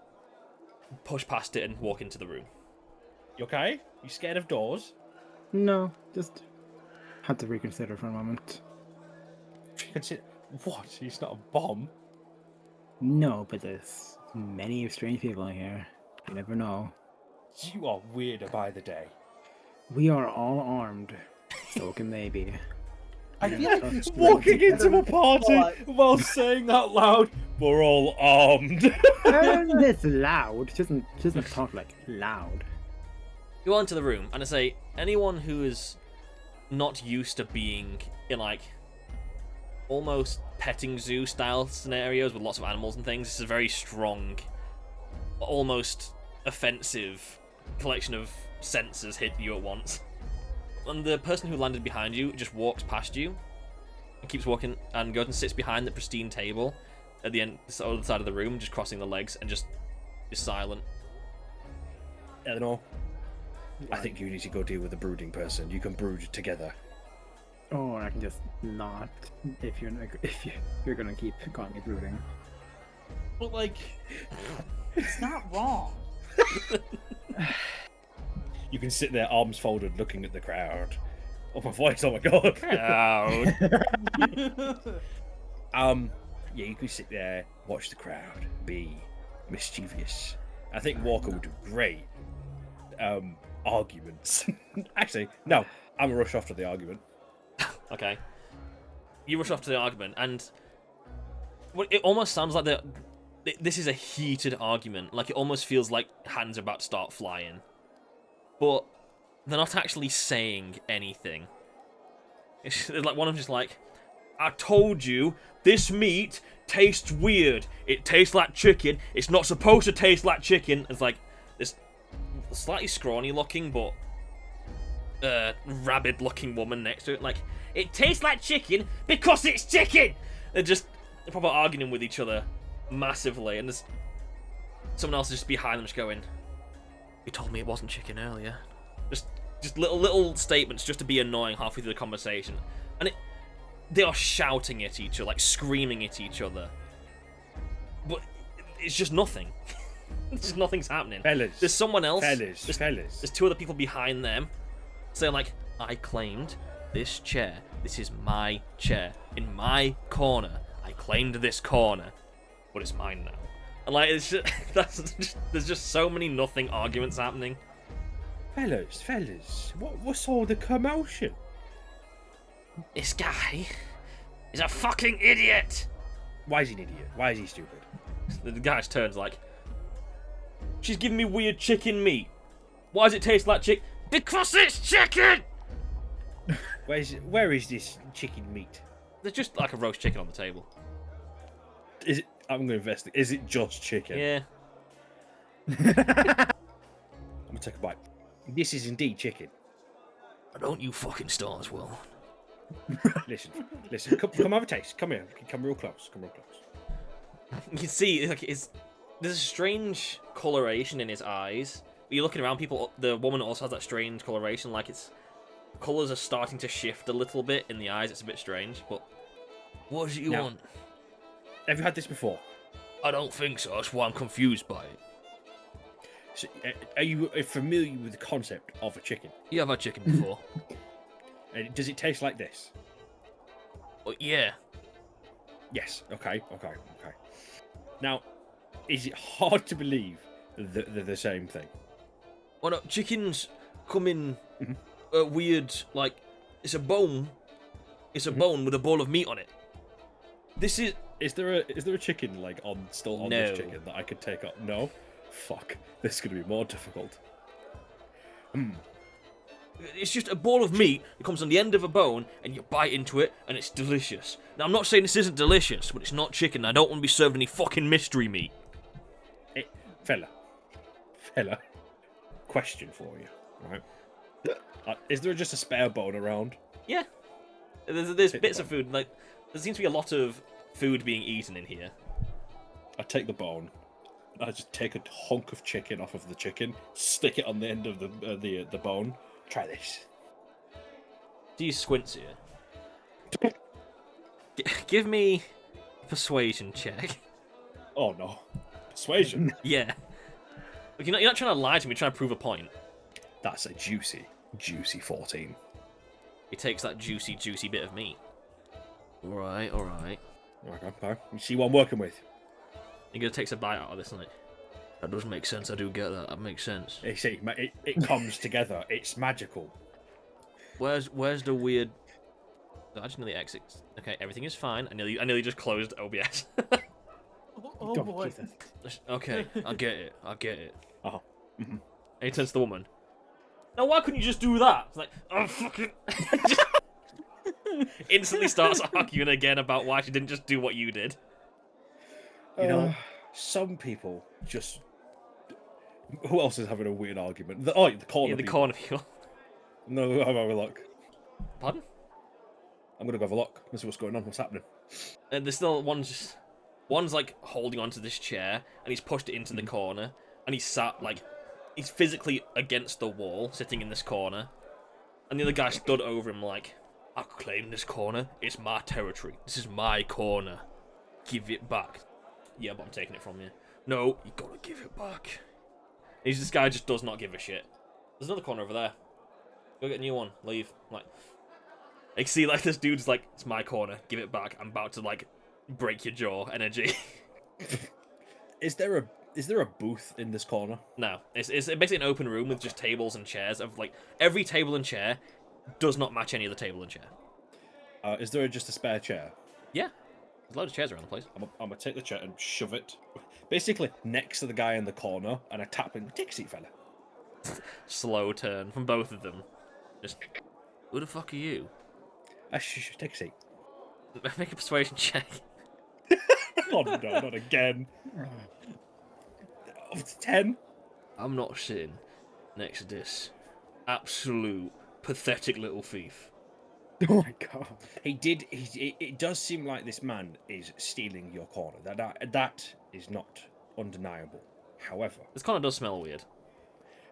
push past it and walk into the room. You okay? You scared of doors? No, just had to reconsider for a moment. Consider what? He's not a bomb. No, but there's many strange people in here. You never know. You are weirder by the day. We are all armed, so can they be. I feel like walking into a party while saying that loud, we're all armed. And it's loud. She doesn't talk like loud. You go into the room, and I say, anyone who is not used to being in, like, almost petting zoo style scenarios with lots of animals and things, this is a very strong, almost offensive collection of senses hitting you at once. And the person who landed behind you just walks past you and keeps walking and goes and sits behind the pristine table at the end, the other side of the room, just crossing the legs and just is silent. Elanor, I think you need to go deal with the brooding person. You can brood together. Or I can just not if you're gonna keep calling me brooding. But like, It's not wrong. you can sit there, arms folded, looking at the crowd. Oh, my voice! Oh my god! Crowd. Yeah, you can sit there, watch the crowd, be mischievous. I think Walker would do great. Arguments. Actually, no. I'm gonna rush off to the argument. Okay. You rush off to the argument, and it almost sounds like this is a heated argument. Like, it almost feels like hands are about to start flying. But they're not actually saying anything. It's like one of them just like, I told you, this meat tastes weird. It tastes like chicken. It's not supposed to taste like chicken. It's like this slightly scrawny looking, but rabid looking woman next to it. Like, it tastes like chicken because it's chicken! They're probably arguing with each other massively, and there's someone else just behind them just going, you told me it wasn't chicken earlier. Just little statements just to be annoying halfway through the conversation. And they are shouting at each other, like screaming at each other. But it's just nothing. It's just nothing's happening. Fellas. There's someone else. Fellas. There's two other people behind them saying like, I claimed this chair. This is my chair. In my corner. I claimed this corner. But it's mine now. And like, it's just, there's just so many nothing arguments happening. Fellas, what's all the commotion? This guy is a fucking idiot! Why is he an idiot? Why is he stupid? The guy's turns like, she's giving me weird chicken meat. Why does it taste like chicken? Because it's chicken! Where is this chicken meat? There's just like a roast chicken on the table. Is it? I'm going to investigate. Is it just chicken? Yeah. I'm going to take a bite. This is indeed chicken. Don't you fucking stars, Will. Listen. Come have a taste. Come here. Come real close. You can see, like, there's a strange coloration in his eyes. You're looking around, the woman also has that strange coloration, like colours are starting to shift a little bit in the eyes. It's a bit strange, but what is it you want? Have you had this before? I don't think so. That's why I'm confused by it. So, are you familiar with the concept of a chicken? You have had chicken before. Does it taste like this? Yeah. Yes. Okay. Now, is it hard to believe that they're the same thing? Well, no, chickens come in weird, like, it's a bone. It's a bone with a ball of meat on it. This is... Is there a chicken, like, still on this chicken that I could take up? No? Fuck. This is going to be more difficult. It's just a ball of meat that comes on the end of a bone, and you bite into it, and it's delicious. Now, I'm not saying this isn't delicious, but it's not chicken. I don't want to be served any fucking mystery meat. Fella, question for you, right? Is there just a spare bone around? Yeah. There's bits of food. Like, there seems to be a lot of food being eaten in here. I take the bone. I just take a hunk of chicken off of the chicken, stick it on the end of the bone. Try this. Do you squint here? Give me a persuasion check. Oh no, persuasion. Yeah. Look, you're not trying to lie to me. You're trying to prove a point. That's a juicy 14. He takes that juicy bit of meat. All right. Okay. You see what I'm working with? You're gonna take a bite out of this, isn't it? That does make sense. I do get that. That makes sense. You see, it comes together. It's magical. Where's the weird? I just nearly exit. Okay, everything is fine. I nearly just closed OBS. Oh God, boy. Jesus. Okay, I get it. Uh-huh. And he turns to the woman. Now, why couldn't you just do that? It's like, oh, fucking... Just instantly starts arguing again about why she didn't just do what you did. You know, some people just... Who else is having a weird argument? The corner Yeah, the people. corner people. No, I'll have a look. Pardon? I'm gonna go have a look. Let's see what's going on. What's happening? And there's still one's like holding onto this chair, and he's pushed it into the corner, and he's sat like he's physically against the wall, sitting in this corner, and the other guy stood over him like, "I claim this corner. It's my territory. This is my corner. Give it back." Yeah, but I'm taking it from you. No, you gotta give it back. This guy just does not give a shit. There's another corner over there. Go get a new one. Leave. Like, I see like this dude's like, it's my corner. Give it back. I'm about to like break your jaw. Energy. Is there a booth in this corner? No, it's basically an open room with just tables and chairs. Of like every table and chair does not match any other table and chair. Is there just a spare chair? Yeah, there's loads of chairs around the place. I'm gonna take the chair and shove it, basically next to the guy in the corner, and I tap him. Take a seat, fella. Slow turn from both of them. Just, who the fuck are you? Take a seat. Make a persuasion check. Oh no, not again. 10. I'm not sitting next to this absolute pathetic little thief. Oh my god. It does seem like this man is stealing your corner. That is not undeniable. This corner does smell weird.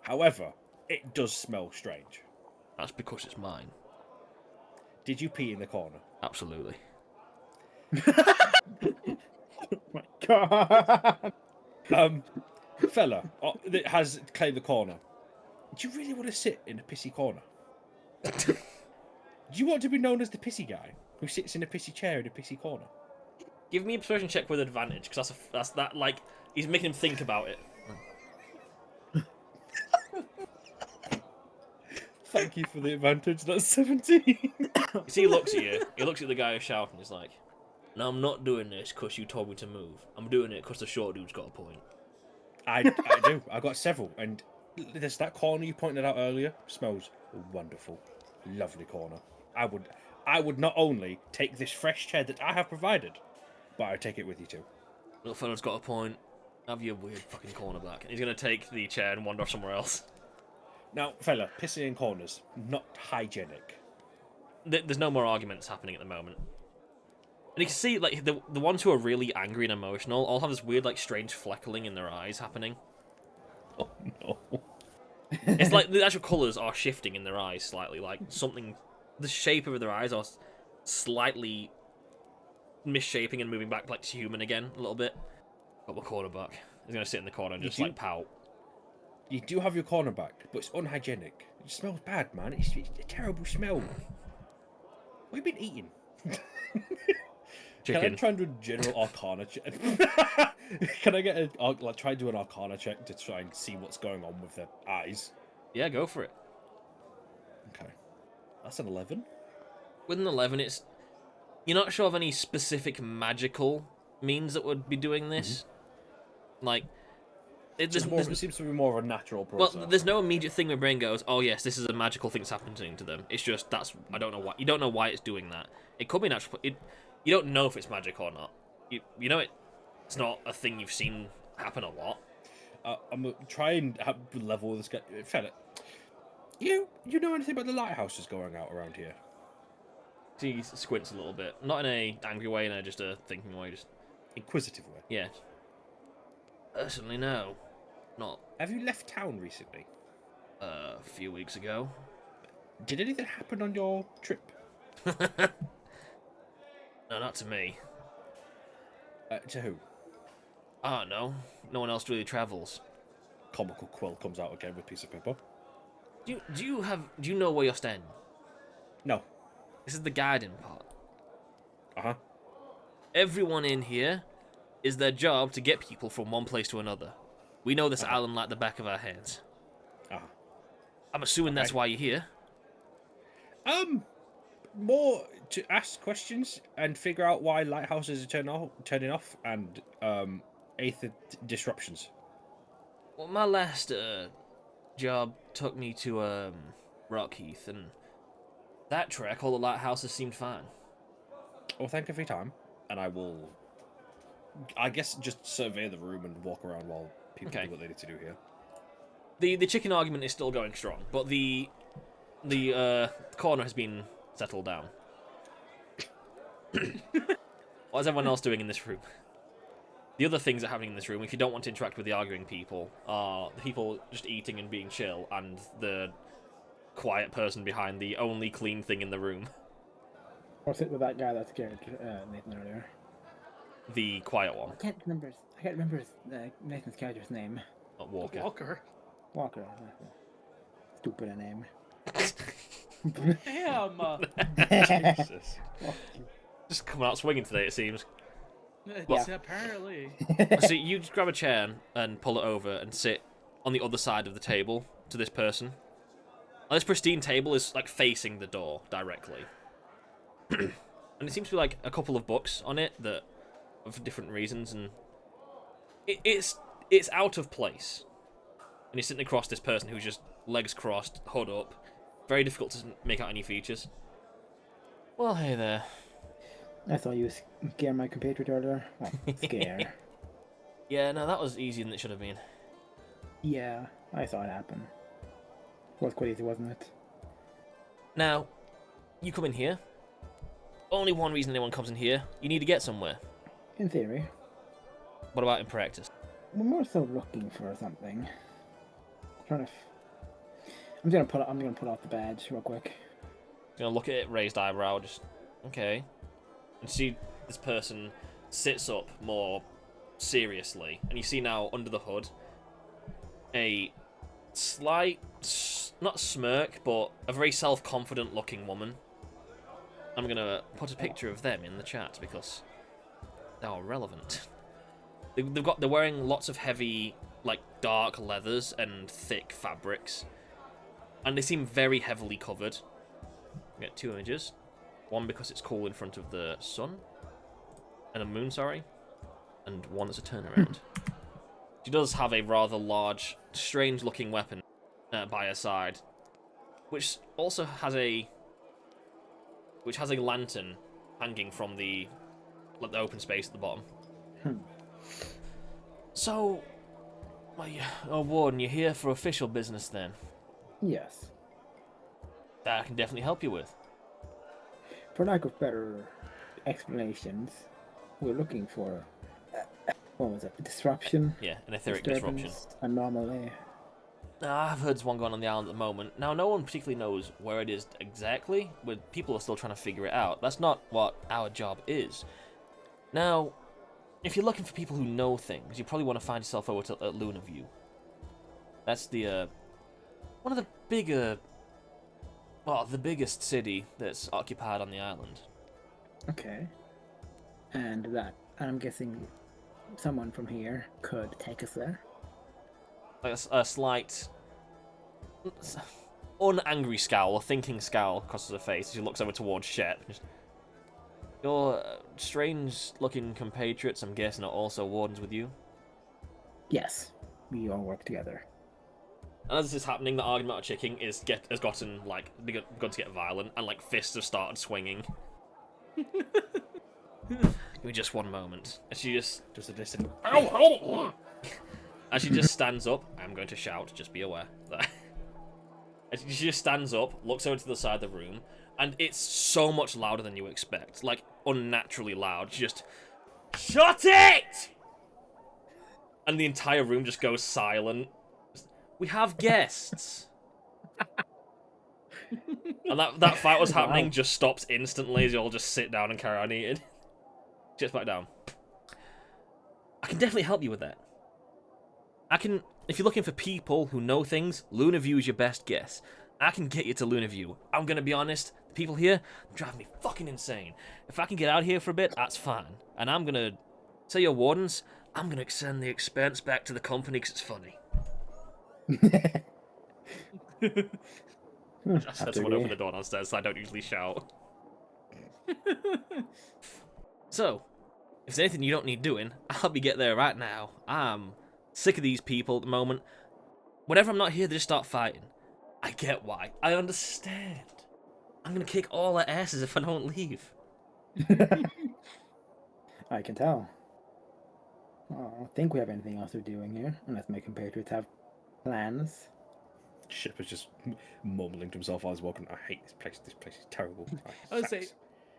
However, it does smell strange. That's because it's mine. Did you pee in the corner? Absolutely. Oh my god. Fella that has claimed the corner. Do you really want to sit in a pissy corner? Do you want to be known as the pissy guy who sits in a pissy chair in a pissy corner? Give me a persuasion check with advantage, because that's that like he's making him think about it. Thank you for the advantage. That's 17. You see, he looks at you. He looks at the guy who's shouting. He's like, "No, I'm not doing this because you told me to move. I'm doing it because the short dude's got a point." I do. I got several, and there's that corner you pointed out earlier. Smells wonderful, lovely corner. I would not only take this fresh chair that I have provided, but I'd take it with you too. Little fella's got a point. Have your weird fucking corner back. And he's gonna take the chair and wander off somewhere else. Now, fella, pissing in corners, not hygienic. There's no more arguments happening at the moment. And you can see, like, the ones who are really angry and emotional all have this weird, like, strange fleckling in their eyes happening. Oh no. It's like the actual colours are shifting in their eyes slightly. Like, something... The shape of their eyes are slightly misshaping and moving back, like, to human again, a little bit. Got my corner back. He's going to sit in the corner and just, like, pout. You do have your corner back, but it's unhygienic. It smells bad, man. It's a terrible smell. What have you been eating? Chicken. Can I try and do a general arcana check? Can I get try and do an arcana check to try and see what's going on with their eyes? Yeah, go for it. Okay. That's an 11. With an 11, it's... You're not sure of any specific magical means that would be doing this. Like, It seems to be more of a natural well, process. there's no immediate thing my brain goes, oh yes, this is a magical thing that's happening to them. It's just I don't know why. You don't know why it's doing that. It could be natural. You don't know if it's magic or not. You know it's not a thing you've seen happen a lot. I'm gonna try and level with this guy. Fella, you know anything about the lighthouses going out around here? He squints a little bit, not in a angry way, in just a thinking way. Just Inquisitive way. yeah. Personally, no, not Have you left town recently? a few weeks ago. Did anything happen on your trip? No, not to me. To who? Ah, no. No one else really travels. Comical quill comes out again with piece of paper. Do you know where you're staying? No. This is the garden part. Uh-huh. Everyone in here is their job to get people from one place to another. We know this island like the back of our hands. Uh-huh. I'm assuming that's why you're here. More to ask questions and figure out why lighthouses are turning off and Aether disruptions. Well, my last job took me to Rockheath, and that trek, all the lighthouses seemed fine. Well, thank you for your time, and I will, I guess, just survey the room and walk around while people do what they need to do here. The chicken argument is still going strong, but the corner has been settled down. What is everyone else doing in this room? The other things that are happening in this room, if you don't want to interact with the arguing people, are the people just eating and being chill, and the quiet person behind the only clean thing in the room. Or sit with that guy that scared Nathan earlier. The quiet one. I can't remember Nathan's character's name. Not Walker. Walker. Walker. Stupid a name. Damn. Jesus. Just coming out swinging today, it seems. It's apparently. So you just grab a chair and pull it over and sit on the other side of the table to this person. And this pristine table is like facing the door directly. And it seems to be like a couple of books on it that for different reasons, and it's out of place. And he's sitting across this person who's just legs crossed, hood up. Very difficult to make out any features. Well, hey there. I saw you scare my compatriot earlier. Well, scare. Yeah, no, that was easier than it should have been. Yeah, I saw it happen. Was quite easy, wasn't it? Now, you come in here. Only one reason anyone comes in here. You need to get somewhere. In theory. What about in practice? We're more so looking for something. I'm gonna pull off the badge real quick. Gonna look at it, raised eyebrow, just okay. And see this person sits up more seriously, and you see now under the hood a slight, not smirk, but a very self-confident looking woman. I'm gonna put a picture of them in the chat because they are relevant. They're wearing lots of heavy, like dark leathers and thick fabrics, and they seem very heavily covered. We get two images. One because it's cool in front of the sun, and a moon, sorry, and one that's a turnaround. She does have a rather large, strange-looking weapon by her side, which also has a lantern hanging from the open space at the bottom. So, Warden, you're here for official business then? Yes. That I can definitely help you with. For lack of better explanations, we're looking for what was it? Disruption. Yeah, an etheric disruption. Anomaly. I've heard there's one going on the island at the moment. Now, no one particularly knows where it is exactly, but people are still trying to figure it out. That's not what our job is. Now, if you're looking for people who know things, you probably want to find yourself over to Luna View. That's the one of the bigger, the biggest city that's occupied on the island. Okay. And I'm guessing someone from here could take us there. Like a slight, unangry scowl, a thinking scowl crosses her face as she looks over towards Shep. Your strange-looking compatriots, I'm guessing, are also wardens with you? Yes. we all work together. And as this is happening, the argument about chicken has gotten like begun to get violent, and like fists have started swinging. Give me just one moment. And she just Just a distant. ow. As she just stands up, I'm going to shout. Just be aware. And she just stands up, looks over to the side of the room, and it's so much louder than you expect, like unnaturally loud. She just shut it, and the entire room just goes silent. We have guests. And that fight was happening just stops instantly as you all just sit down and carry on eating. Just back down. I can definitely help you with that. If you're looking for people who know things, Lunaview is your best guess. I can get you to Lunaview. I'm gonna be honest, the people here drive me fucking insane. If I can get out here for a bit, that's fine. And I'm gonna say your wardens, I'm gonna send the expense back to the company because it's funny. I said someone open the door downstairs, so I don't usually shout. So, if there's anything you don't need doing, I'll help you get there right now. I'm sick of these people at the moment. Whenever I'm not here, they just start fighting. I get why. I understand. I'm gonna kick all their asses if I don't leave. I can tell. I don't think we have anything else we're doing here, unless my compatriots have plans. Ship is just mumbling to himself while he's walking. I hate this place. This place is terrible. I would say,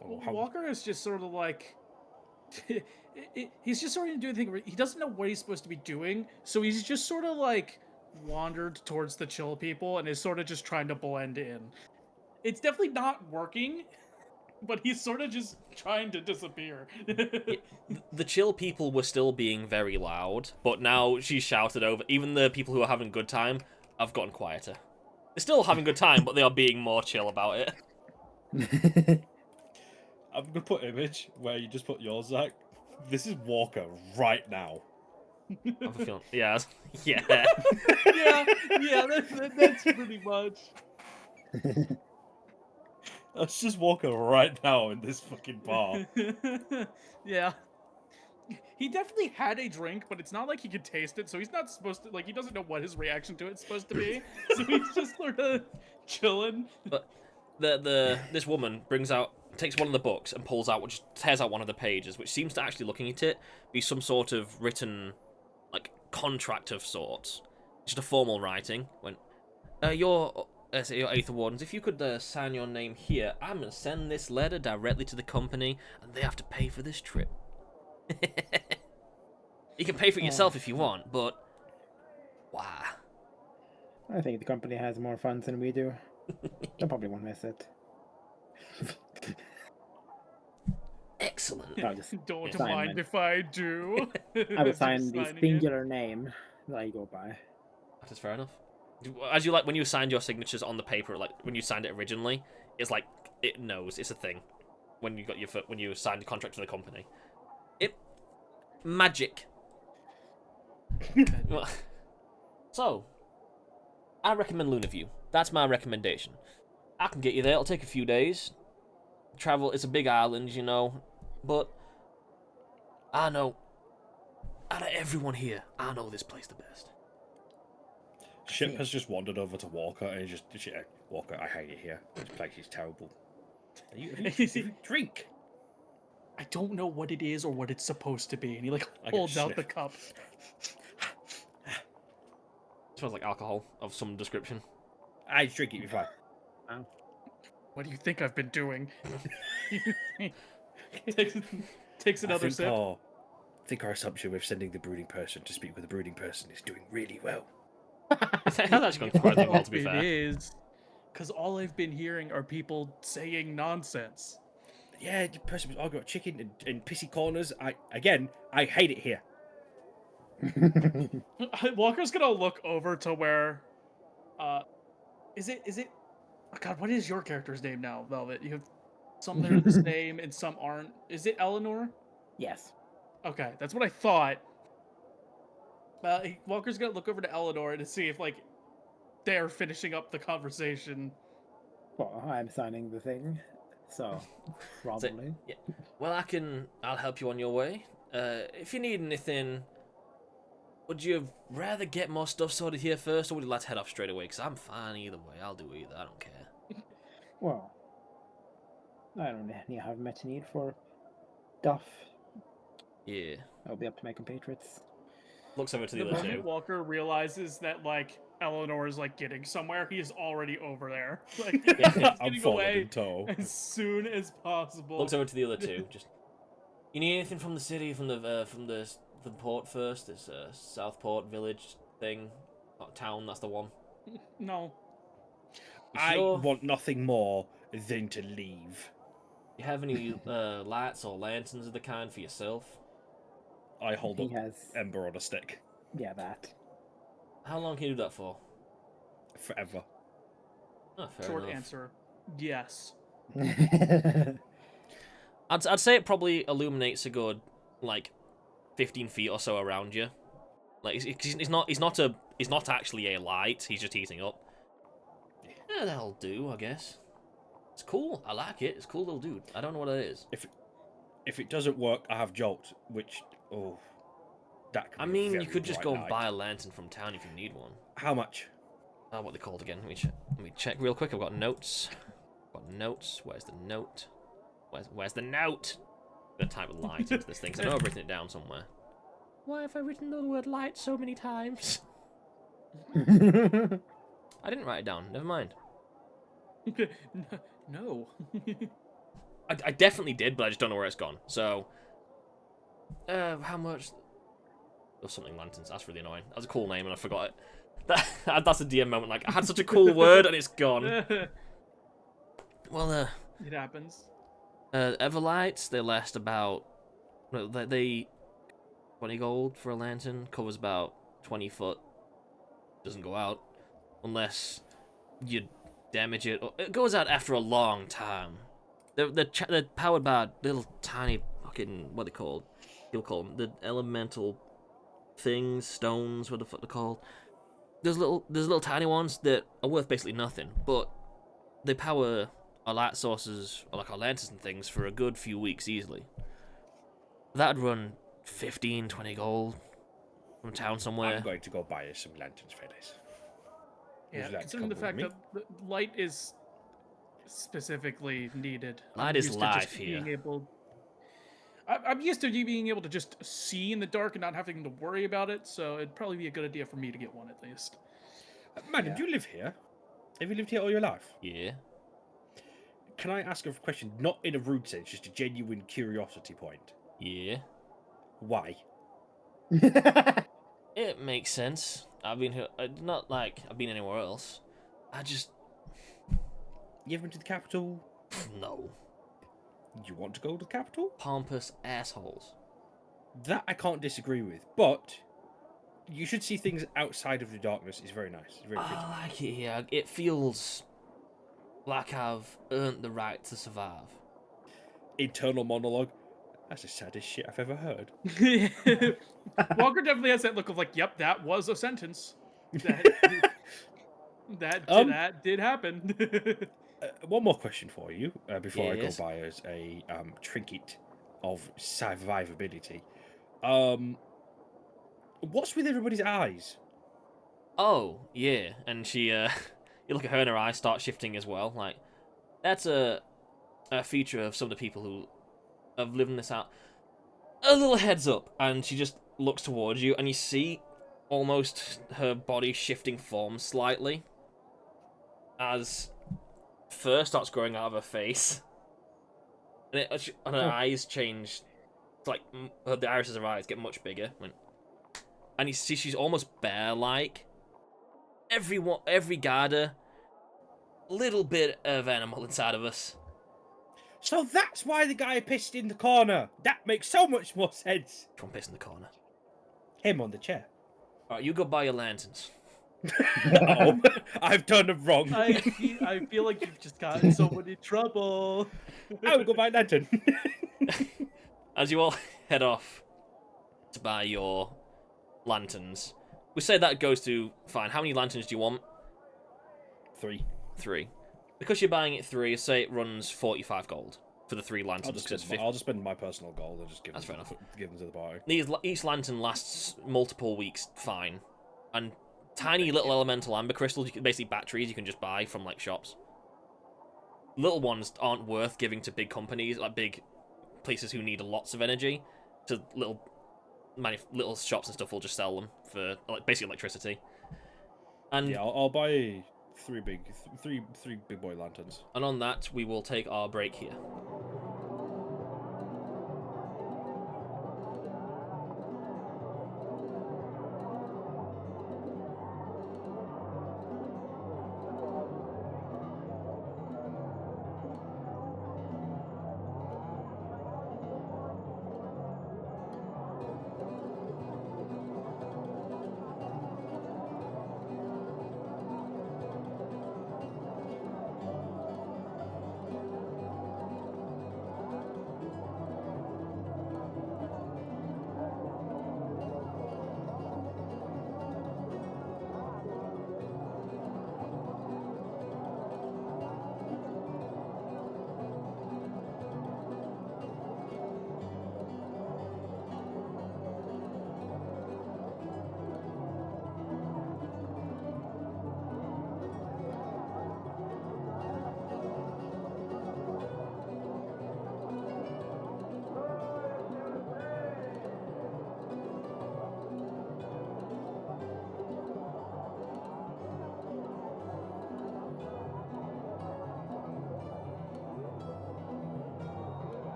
Walker is just sort of like, he's just sort of doing the thing where he doesn't know what he's supposed to be doing, so he's just sort of like wandered towards the chill people and is sort of just trying to blend in. It's definitely not working, but he's sort of just trying to disappear. The chill people were still being very loud, but now she's shouted over. Even the people who are having a good time have gotten quieter. They're still having a good time, but they are being more chill about it. I'm gonna put an image where you just put yours, Zach. This is Walker right now. I'm feeling, yeah. That's pretty much. That's just Walker right now in this fucking bar. Yeah. He definitely had a drink, but it's not like he could taste it, so he's not supposed to, like, he doesn't know what his reaction to it's supposed to be, so he's just sort of chilling. But this woman takes one of the books and tears out one of the pages, which seems to actually, looking at it, be some sort of written, like, contract of sorts. Just a formal writing. Your Aether Wardens, if you could sign your name here, I'm going to send this letter directly to the company, and they have to pay for this trip. You can pay for it yourself if you want, but wow. I think the company has more funds than we do. They probably won't miss it. Excellent. Don't mind if I do. I would sign the Signing singular name that I go by. That is fair enough. As you like, when you signed your signatures on the paper, like when you signed it originally, it's like it knows it's a thing. When you signed the contract for the company, magic. So, I recommend Lunaview. That's my recommendation. I can get you there. It'll take a few days. Travel. It's a big island, you know, but I know. Out of everyone here, I know this place the best. Ship has just wandered over to Walker and Walker, I hate it here. This place is terrible. You drink. I don't know what it is or what it's supposed to be, and he like holds out the cup. It smells like alcohol of some description. I drink it before. What do you think I've been doing? takes another sip. I think our assumption with sending the brooding person to speak with the brooding person is doing really well. That's actually gone quite well, to be fair. It is, because all I've been hearing are people saying nonsense. Yeah, the person was arguing about chicken in pissy corners. I hate it here. Walker's gonna look over to where, is it? Oh God, what is your character's name now, Velvet? You have some that are this name and some aren't. Is it Elanor? Yes. Okay, that's what I thought. Walker's gonna look over to Elanor to see if like they're finishing up the conversation. Well, I'm signing the thing, so probably. Yeah. Well, I'll help you on your way. If you need anything, Would you rather get more stuff sorted here first, or would you like to head off straight away? Because I'm fine either way. I'll do either. I don't care. Well, I don't have much need for stuff. Yeah. I'll be up to my compatriots. Looks over to The the other moment two. Walker realizes that like Elanor is like getting somewhere, he is already over there. Like Yeah. he's I'm getting following away in tow. as soon as possible. Looks over to the other two. Just. You need anything from the city, from the port first? This Southport village thing, not town. That's the one. No. You I sure? want nothing more than to leave. You have any lights or lanterns of the kind for yourself? I hold He up has, Ember on a stick. yeah, that. How long can you do that for? Forever. Oh, fair Short enough. answer. Yes. I'd say it probably illuminates a good like 15 feet or so around you. Like he's not actually a light. He's just heating up. Yeah, that'll do, I guess. It's cool. I like it. It's a cool little dude. I don't know what it is. If it doesn't work, I have Jolt, which that. Could I be a mean, very you could just bright go and night. buy a lantern from town if you need one. How much? What they called again? Let me check real quick. I've got notes. Where's the note? Where's the note? I'm gonna type light into this thing because I know I've written it down somewhere. Why have I written the word light so many times? I didn't write it down. Never mind. No. I definitely did, but I just don't know where it's gone. So, how much? Or something lanterns. That's really annoying. That's a cool name, and I forgot it. That's a DM moment. Like I had such a cool word, and it's gone. It Well, happens. Everlights. They last about. Well, they 20 gold for a lantern. Covers about 20 foot. Doesn't go out unless you damage it. It goes out after a long time. They're powered by little tiny fucking what they called. You'll call them the elemental things, stones. What the fuck they're called? There's little tiny ones that are worth basically nothing, but they power our light sources, or like our lanterns and things, for a good few weeks easily. That'd run 15, 20 gold from town somewhere. I'm going to go buy us some lanterns for this. Would Yeah, you like to considering the come with fact me? that the light is specifically needed. Light I'm is used to life just here. being able. I'm used to you being able to just see in the dark and not having to worry about it, so it'd probably be a good idea for me to get one at least. Madam, Yeah. do you live here? Have you lived here all your life? Yeah. Can I ask a question, not in a rude sense, just a genuine curiosity point? Yeah. Why? It makes sense. I've been here. Not like I've been anywhere else. I just You ever been to the capital? no You want to go to the capital? pompous assholes. That I can't disagree with, but you should see things outside of the darkness. It's very nice. It's very pretty. I like it here. It feels like I've earned the right to survive. Internal monologue. That's the saddest shit I've ever heard. Walker definitely has that look of like, yep, that was a sentence. That did happen. One more question for you before Yes. I go buy us a trinket of survivability. What's with everybody's eyes? Oh yeah, and she you look at her and her eyes start shifting as well. Like that's a feature of some of the people who have lived this out. A little heads up, and she just looks towards you, and you see almost her body shifting form slightly as fur starts growing out of her face, and, and her eyes change. It's like the irises of her eyes get much bigger, and you see she's almost bear-like. Every garter, little bit of animal inside of us. So that's why the guy pissed in the corner. That makes so much more sense. One piss in the corner. Him on the chair. Alright, you go buy your lanterns. Oh, I've done it wrong. I feel like you've just gotten someone in trouble. I will go buy a lantern. As you all head off to buy your lanterns, we say that goes to fine. How many lanterns do you want? 3. 3. Because you're buying it 3, say it runs 45 gold. for the 3 lanterns. I'll just spend my personal gold and just give That's them, fair enough. give them to the party. Each lantern lasts multiple weeks fine. And tiny little elemental amber crystals, basically batteries you can just buy from like shops. Little ones aren't worth giving to big companies, like big places who need lots of energy. To little shops and stuff will just sell them for like basically electricity. And yeah, I'll buy 3 big boy lanterns. And on that, we will take our break here.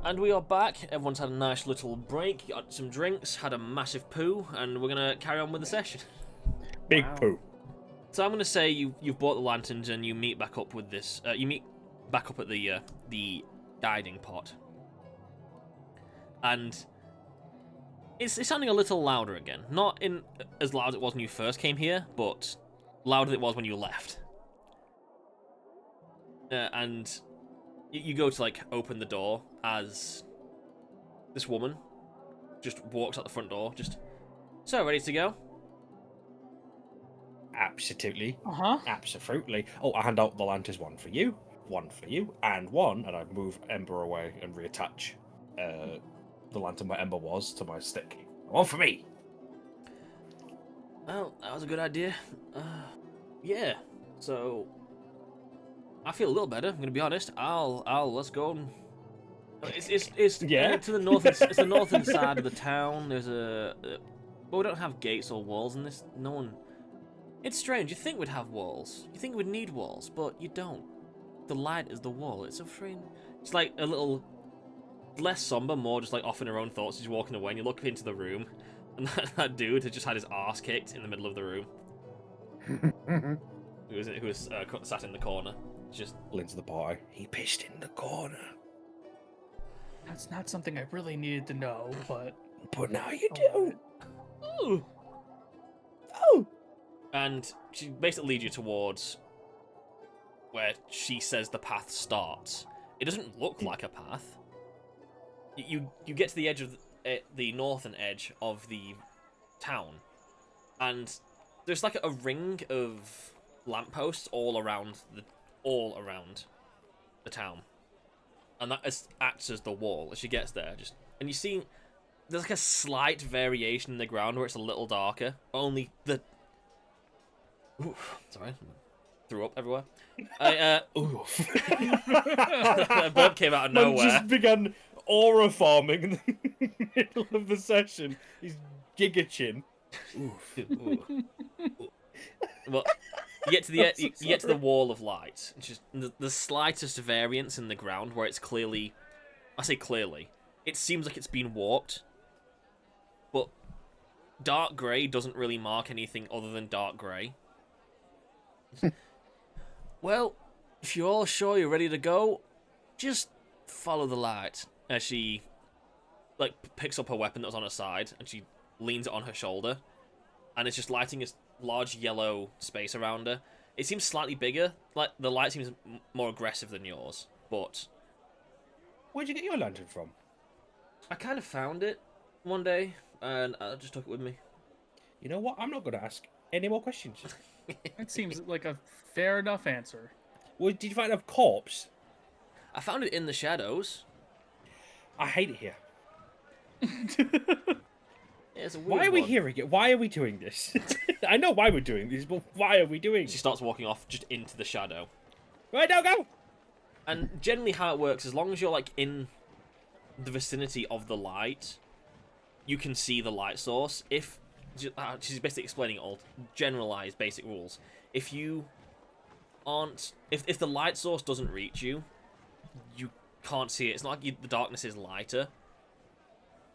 And we are back. Everyone's had a nice little break, got some drinks, had a massive poo, and we're gonna carry on with the session. Big Wow. poo. So I'm gonna say you've bought the lanterns and you meet back up with this. You meet back up at the guiding pot, and it's sounding a little louder again. Not in as loud as it was when you first came here, but louder than it was when you left. And you go to like open the door as this woman just walks out the front door. So ready to go? Absolutely. Uh-huh. Absolutely. Oh, I hand out the lanterns, one for you, and one, and I move Ember away and reattach the lantern where Ember was to my stick. One for me. Well, that was a good idea. Yeah. So I feel a little better. I'm gonna be honest. Let's go. It's Yeah. to the north. It's the northern side of the town. There's but we don't have gates or walls in this. No one. It's strange. You think we'd have walls. You think we'd need walls, but you don't. The light is the wall. It's so strange. It's like a little less somber, more just like off in her own thoughts. She's walking away, and you look into the room, and that dude had just had his arse kicked in the middle of the room. who was sat in the corner. Just Into the party. He pissed in the corner. That's not something I really needed to know, but But now you do. ooh. Oh! And she basically leads you towards where she says the path starts. It doesn't look like a path. You get to the edge of the northern edge of the town, and there's like a ring of lampposts all around the town, and that acts as the wall. As she gets there, and you see there's like a slight variation in the ground where it's a little darker. Only the sorry, threw up everywhere. Oof. A burp came out of Man nowhere. just began aura farming in the middle of the session. He's gigachin. Oof. Ooh. Well, you get to the you get to the wall of light. It's just the slightest variance in the ground where it's clearly, I say clearly, it seems like it's been warped. But dark grey doesn't really mark anything other than dark grey. Well, if you're all sure you're ready to go, just follow the light. As she like picks up her weapon that was on her side and she leans it on her shoulder, and it's just lighting a large yellow space around her. It seems slightly bigger. Like the light seems more aggressive than yours, but Where'd you get your lantern from? I kind of found it one day and I just took it with me. You know what? I'm not going to ask any more questions. That seems like a fair enough answer. Well, did you find a corpse? I found it in the shadows. I hate it here. It's a weird Why are we one. hearing it? Why are we doing this? I know why we're doing this, but why are we doing She it? starts walking off just into the shadow. Right, now go! And generally how it works, as long as you're like in the vicinity of the light, you can see the light source. If she's basically explaining all generalized basic rules. If you aren't, if the light source doesn't reach you, you can't see it. It's not like the darkness is lighter.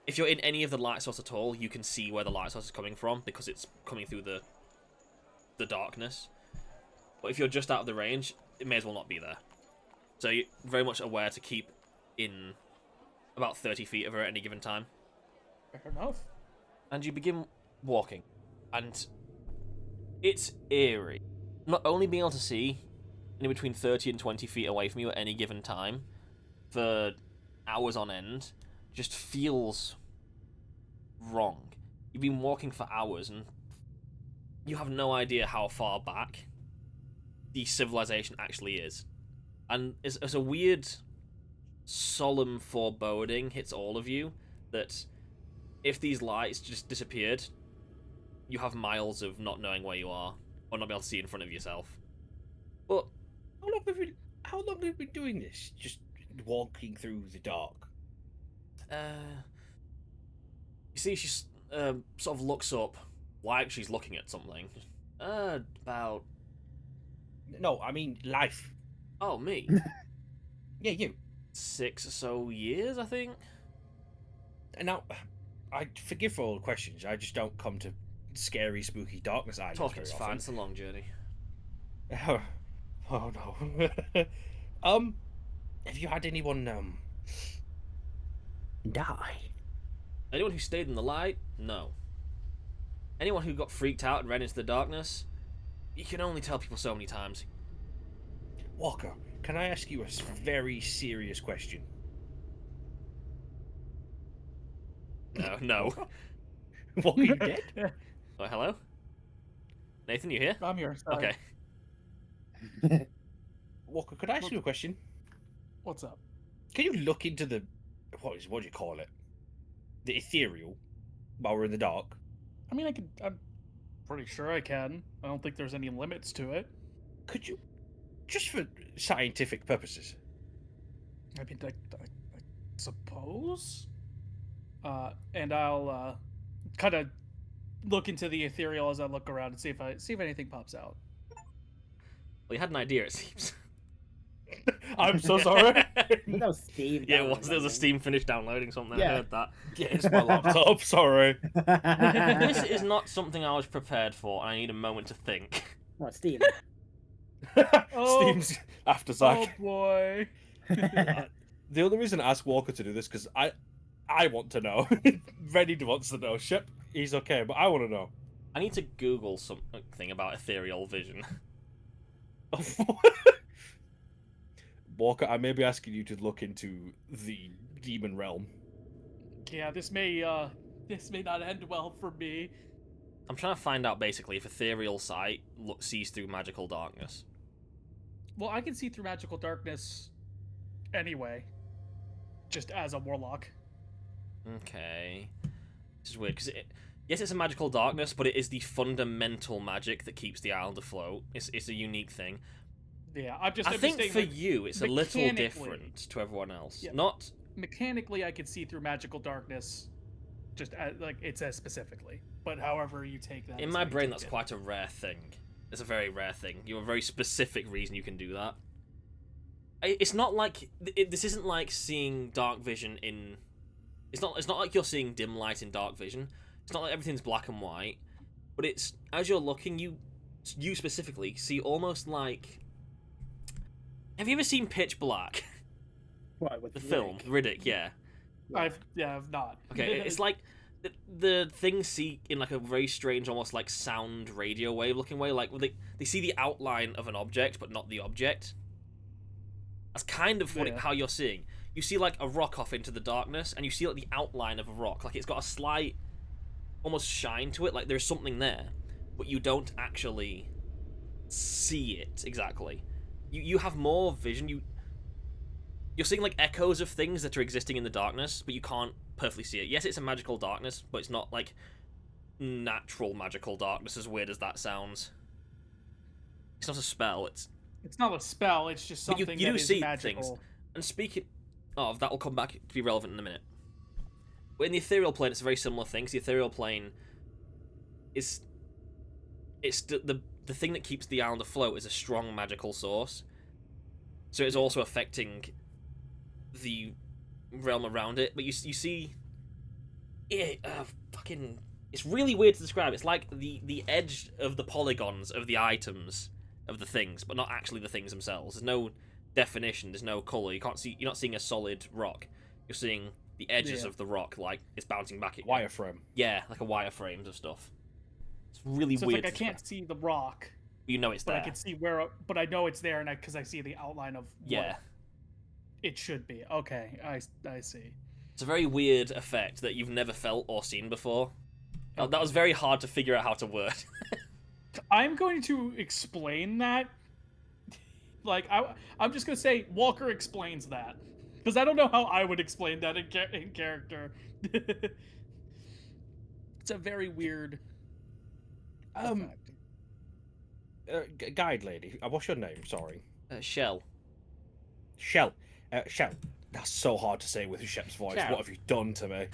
If you're in any of the light source at all, you can see where the light source is coming from because it's coming through the darkness. But if you're just out of the range, it may as well not be there. So you're very much aware to keep in about 30 feet of her at any given time. Fair enough. And you begin walking. And it's eerie. Not only being able to see in between 30 and 20 feet away from you at any given time for hours on end just feels wrong. You've been walking for hours and you have no idea how far back the civilization actually is. And it's a weird, solemn foreboding hits all of you that if these lights just disappeared, you have miles of not knowing where you are or not be able to see in front of yourself. But How long have we been doing this? Just walking through the dark. You see, she sort of looks up like she's looking at something. About... No, I mean life. Oh, me? Yeah, you. 6 or so years, I think? And now, I forgive for all the questions. I just don't come to scary, spooky darkness islands Talking's very fine, often. it's a long journey. Oh no. Have you had anyone die? Anyone who stayed in the light? No. Anyone who got freaked out and ran into the darkness? You can only tell people so many times. Walker, can I ask you a very serious question? No. Walker, you dead? Oh, hello? Nathan, you here? I'm here. Sorry. Okay. Walker, could I ask you a question? What's up? Can you look into the what do you call it? The ethereal while we're in the dark? I mean, I'm pretty sure I can. I don't think there's any limits to it. Could you, just for scientific purposes? I mean, I suppose. And I'll kind of look into the ethereal as I look around and see if anything pops out. Well, you had an idea, it seems. I'm so sorry. That was Steve. Yeah, it was. There was a Steam finish downloading something. Yeah. I heard that. Yeah, it's my laptop. Sorry. This is not something I was prepared for, and I need a moment to think. What, Steve? Oh. Steam's after Zach. Oh boy. The only reason I asked Walker to do this because I want to know. Ready wants to know. Shep, he's okay, but I want to know. I need to Google something about ethereal vision. Walker, I may be asking you to look into the demon realm. Yeah, this may not end well for me. I'm trying to find out basically if ethereal sight sees through magical darkness. Well, I can see through magical darkness anyway, just as a warlock. Okay. This is weird, because yes, it's a magical darkness, but it is the fundamental magic that keeps the island afloat. It's a unique thing. Yeah, I'm just I think saying, for like, you, it's a little mechanically- different to everyone else. Yeah. Not... mechanically I could see through magical darkness, just like it says specifically. But however you take that, In is my how you brain, take that's it. quite a rare thing. It's a very rare thing. You have a very specific reason you can do that. It's not like... this isn't like seeing dark vision in... It's not like you're seeing dim light in dark vision. It's not like everything's black and white. But it's... As you're looking, you specifically see almost like... Have you ever seen Pitch Black? What, with The film? Riddick, yeah. I've not. Okay, it's like the things see in like a very strange, almost like sound radio wave looking way. Like they see the outline of an object, but not the object. That's kind of what Yeah. how you're seeing. You see like a rock off into the darkness, and you see like the outline of a rock. Like it's got a slight, almost shine to it. Like there's something there, but you don't actually see it exactly. You have more vision. you're seeing like echoes of things that are existing in the darkness, but you can't perfectly see it. Yes, it's a magical darkness, but it's not like natural magical darkness, as weird as that sounds. It's not a spell, it's not a spell, it's just but something you that do is see magical. things. And speaking of, that will come back to be relevant in a minute. But in the ethereal plane, it's a very similar thing. The ethereal plane is the thing that keeps the island afloat is a strong magical source. So it's also affecting the realm around it. But you see, fucking, it's really weird to describe. It's like the edge of the polygons of the items of the things, but not actually the things themselves. There's no definition. There's no color. You're not seeing a solid rock. You're seeing the edges of the rock, like it's bouncing back at you. Wireframe. Yeah, like a wireframes of stuff. It's really So weird. It's like I can't see the rock. You know it's but there. I can see where. But I know it's there, and because I see the outline of what it should be. Okay, I see. It's a very weird effect that you've never felt or seen before. Okay. That was very hard to figure out how to word. I'm going to explain that. Like I'm just gonna say Walker explains that because I don't know how I would explain that in character. It's a very weird. Guide lady, what's your name? Sorry. Shell. Shell. Shell. That's so hard to say with Shep's voice. Shell. What have you done to me?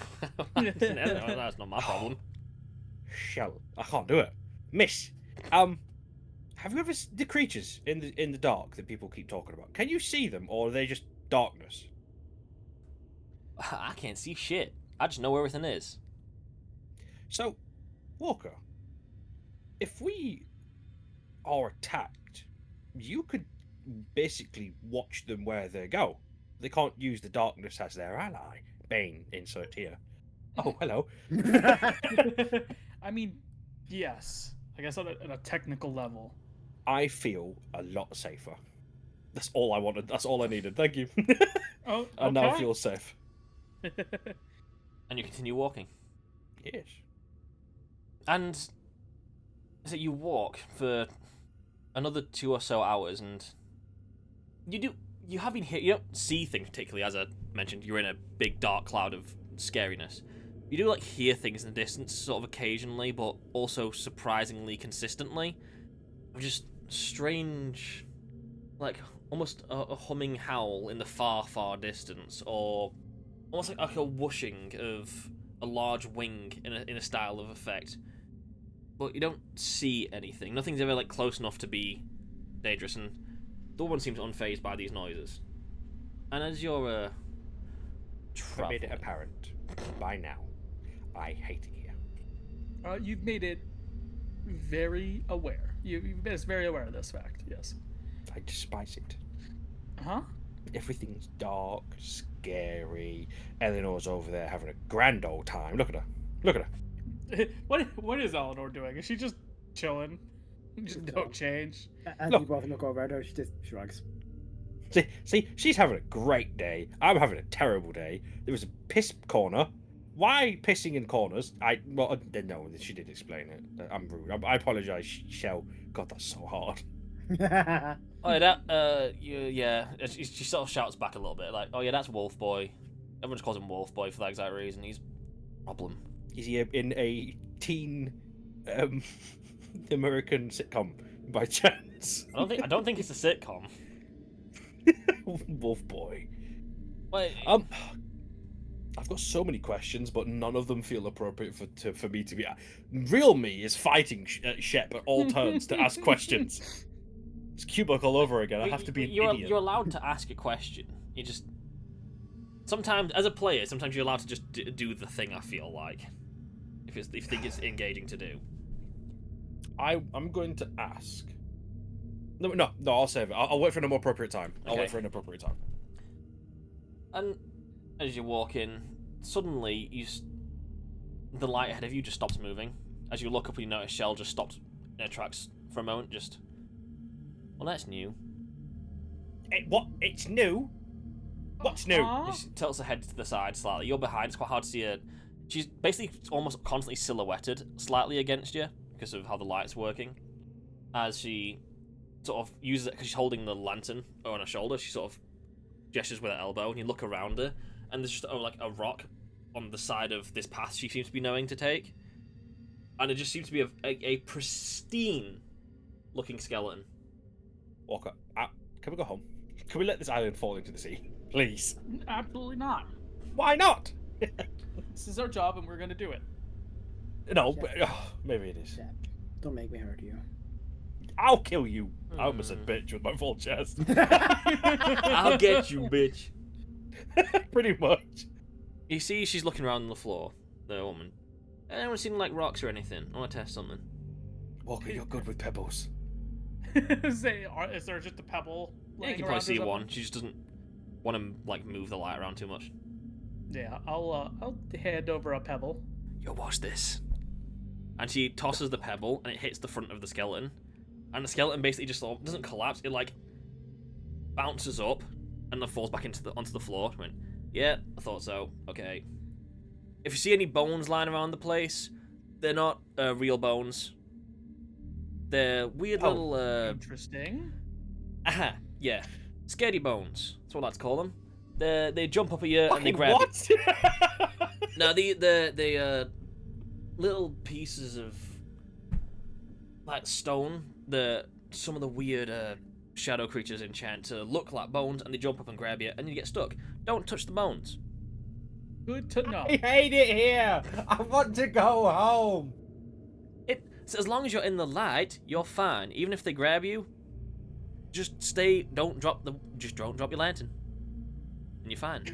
That's not my problem. Shell. I can't do it. Miss. Have you ever the creatures in the dark that people keep talking about? Can you see them, or are they just darkness? I can't see shit. I just know where everything is. So, Walker, if we are attacked, you could basically watch them where they go. They can't use the darkness as their ally. Bane, insert here. Oh, hello. I mean, yes. I guess on a technical level. I feel a lot safer. That's all I wanted. That's all I needed. Thank you. Oh, okay. I now feel safe. And you continue walking. Yes. And so you walk for another 2 or so hours, and you have been here. You don't see things particularly, as I mentioned. You're in a big dark cloud of scariness. You do like hear things in the distance, sort of occasionally, but also surprisingly consistently. Just strange, like almost a humming howl in the far, far distance, or almost like a whooshing of a large wing in a style of effect. But you don't see anything. Nothing's ever like close enough to be dangerous, and the woman seems unfazed by these noises. And as you're I made it apparent by now. I hate it here. You've made it very aware. You've made us very aware of this fact. Yes. I despise it. Huh? Everything's dark, scary. Eleanor's over there having a grand old time. Look at her. Look at her. What is Elanor doing? Is she just chilling? Just don't change. As you both look over at her, she just shrugs. See, she's having a great day. I'm having a terrible day. There was a piss corner. Why pissing in corners? No, she did explain it. I'm rude. I apologise, Shell. God, that's so hard. Oh yeah, yeah. She sort of shouts back a little bit, like, "Oh yeah, that's Wolf Boy." Everyone just calls him Wolf Boy for that exact reason. He's a problem. Is he in a teen American sitcom by chance? I don't think it's a sitcom. Wolf Boy. Wait. I've got so many questions, but none of them feel appropriate for me to be. Real me is fighting Shep at all turns to ask questions. It's Cubic all over again. I have to be an idiot. You're allowed to ask a question. You just sometimes, as a player, sometimes you're allowed to just do the thing. I feel like if you think it's engaging to do. I'm going to ask. No, I'll save it. I'll wait for an more appropriate time. I'll Okay. wait for an appropriate time. And as you walk in, suddenly the light ahead of you just stops moving. As you look up, you notice Shell just stopped in her tracks for a moment. Just, well, that's new. What? It's new? What's new? She tilts her head to the side slightly. You're behind. It's quite hard to see her. She's basically almost constantly silhouetted slightly against you because of how the light's working. As she sort of uses it, because she's holding the lantern on her shoulder, she sort of gestures with her elbow, and you look around her, and there's just like a rock on the side of this path she seems to be knowing to take, and it just seems to be a pristine looking skeleton. Walker, can we go home? Can we let this island fall into the sea, please? Absolutely not. Why not? This is our job, and we're gonna do it. No, but, maybe it is. Shep, don't make me hurt you. I'll kill you. I almost said bitch with my full chest. I'll get you, bitch. Pretty much. You see, she's looking around on the floor, the woman. Anyone seen like rocks or anything? I want to test something. Walker, you're good with pebbles. Is there just a pebble? Yeah, you laying can around probably or see something? one. She just doesn't want to like move the light around too much. Yeah, I'll hand over a pebble. Yo, watch this. And she tosses the pebble, and it hits the front of the skeleton. And the skeleton basically just doesn't collapse. It like bounces up, and then falls back onto the floor. I went, yeah, I thought so. Okay. If you see any bones lying around the place, they're not real bones. They're weird little. Interesting. Aha, yeah, scaredy bones. That's what I like to call them. They jump up at you and they grab what? you. No, the little pieces of like stone that some of the weird shadow creatures enchant to look like bones, and they jump up and grab you, and you get stuck. Don't touch the bones. Good to know. I hate it here. I want to go home. So as long as you're in the light, you're fine. Even if they grab you, just stay. Don't drop your lantern, and you're fine.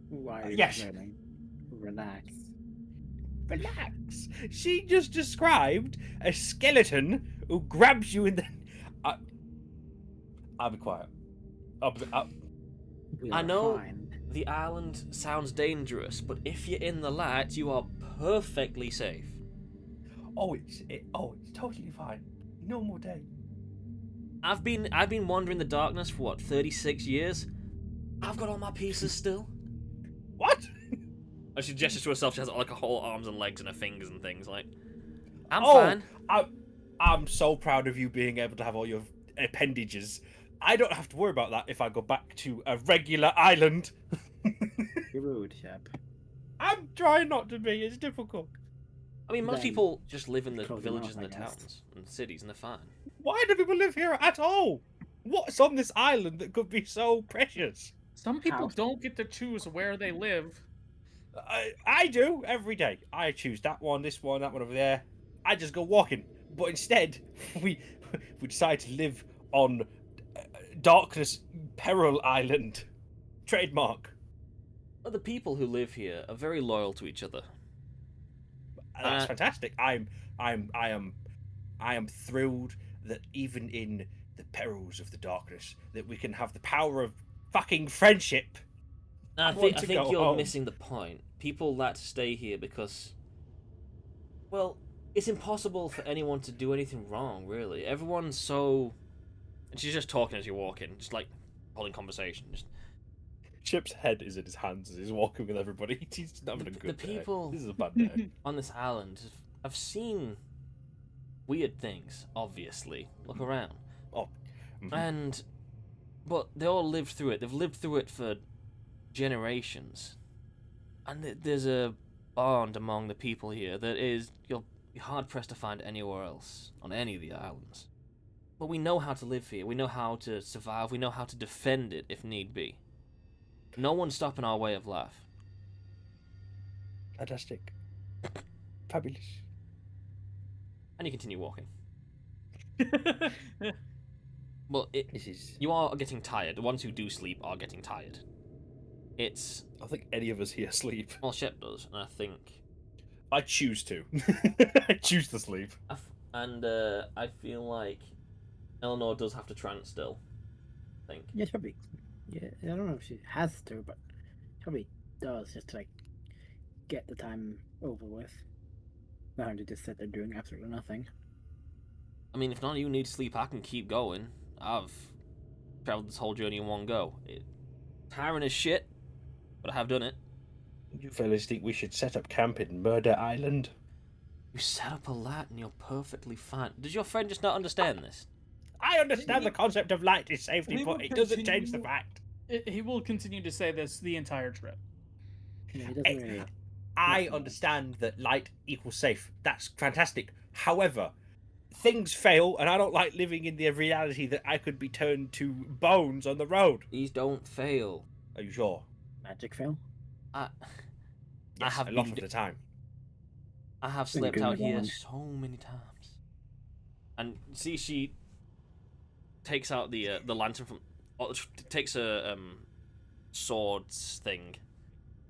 Why are you Yes. complaining? Relax. Relax. She just described a skeleton who grabs you in the. I'll be quiet. We I are know fine. the island sounds dangerous, but if you're in the light, you are perfectly safe. It's totally fine. Normal day. I've been wandering the darkness for what, 36 years? I've got all my pieces still. What? And she gestures to herself. She has like a whole arms and legs and her fingers and things. Like, I'm Oh, fine. I'm so proud of you being able to have all your appendages. I don't have to worry about that if I go back to a regular island. You're rude, Shep. I'm trying not to be. It's difficult. I mean, most Then people just live in the close your villages mouth, and the I guess. towns and cities, and they're fine. Why do people live here at all? What's on this island that could be so precious? Some people House. don't get to choose where they live. I do every day. I choose that one, this one, that one over there. I just go walking. But instead, we decide to live on Darkness Peril Island. Trademark. But the people who live here are very loyal to each other. That's fantastic. I am thrilled that even in the perils of the darkness, that we can have the power of fucking friendship. I want think to go you're home. missing the point. People like to stay here because, well, it's impossible for anyone to do anything wrong, really. Everyone's so... And she's just talking as you're walking, just like holding conversation. Just... Chip's head is in his hands as he's walking with everybody. He's not having a good the day. people- This is a bad day. On this island, I've seen weird things, obviously. Look around. Mhm. But they all lived through it. They've lived through it for generations. And there's a bond among the people here that is, you'll be hard-pressed to find anywhere else, on any of the islands. But we know how to live here. We know how to survive. We know how to defend it if need be. No one's stopping our way of life. Fantastic. Fabulous. And you continue walking. Well, This is... you are getting tired. The ones who do sleep are getting tired. It's... I think any of us here sleep. Well, Shep does, and I think... I choose to. I choose to sleep. I feel like Elanor does have to trance still. I think. Yeah, probably. Yeah, I don't know if she has to, but probably does just to like get the time over with. Not having to just sit there doing absolutely nothing. I mean, if none of you need sleep, I can keep going. I've traveled this whole journey in one go. It's tiring as shit, but I have done it. You fellas think we should set up camp in Murder Island? You set up a light and you're perfectly fine. Does your friend just not understand this? I understand the concept of light is safety, He but will it doesn't change the continue- fact. He will continue to say this the entire trip. Yeah, he doesn't really. I Nothing. understand that light equals safe. That's fantastic. However, things fail, and I don't like living in the reality that I could be turned to bones on the road. These don't fail. Are you sure? Magic fail? Yes, have a lot been of the time. I have Then you're slept doing out it here wrong. so many times. And see, she takes out the lantern from, takes a swords thing,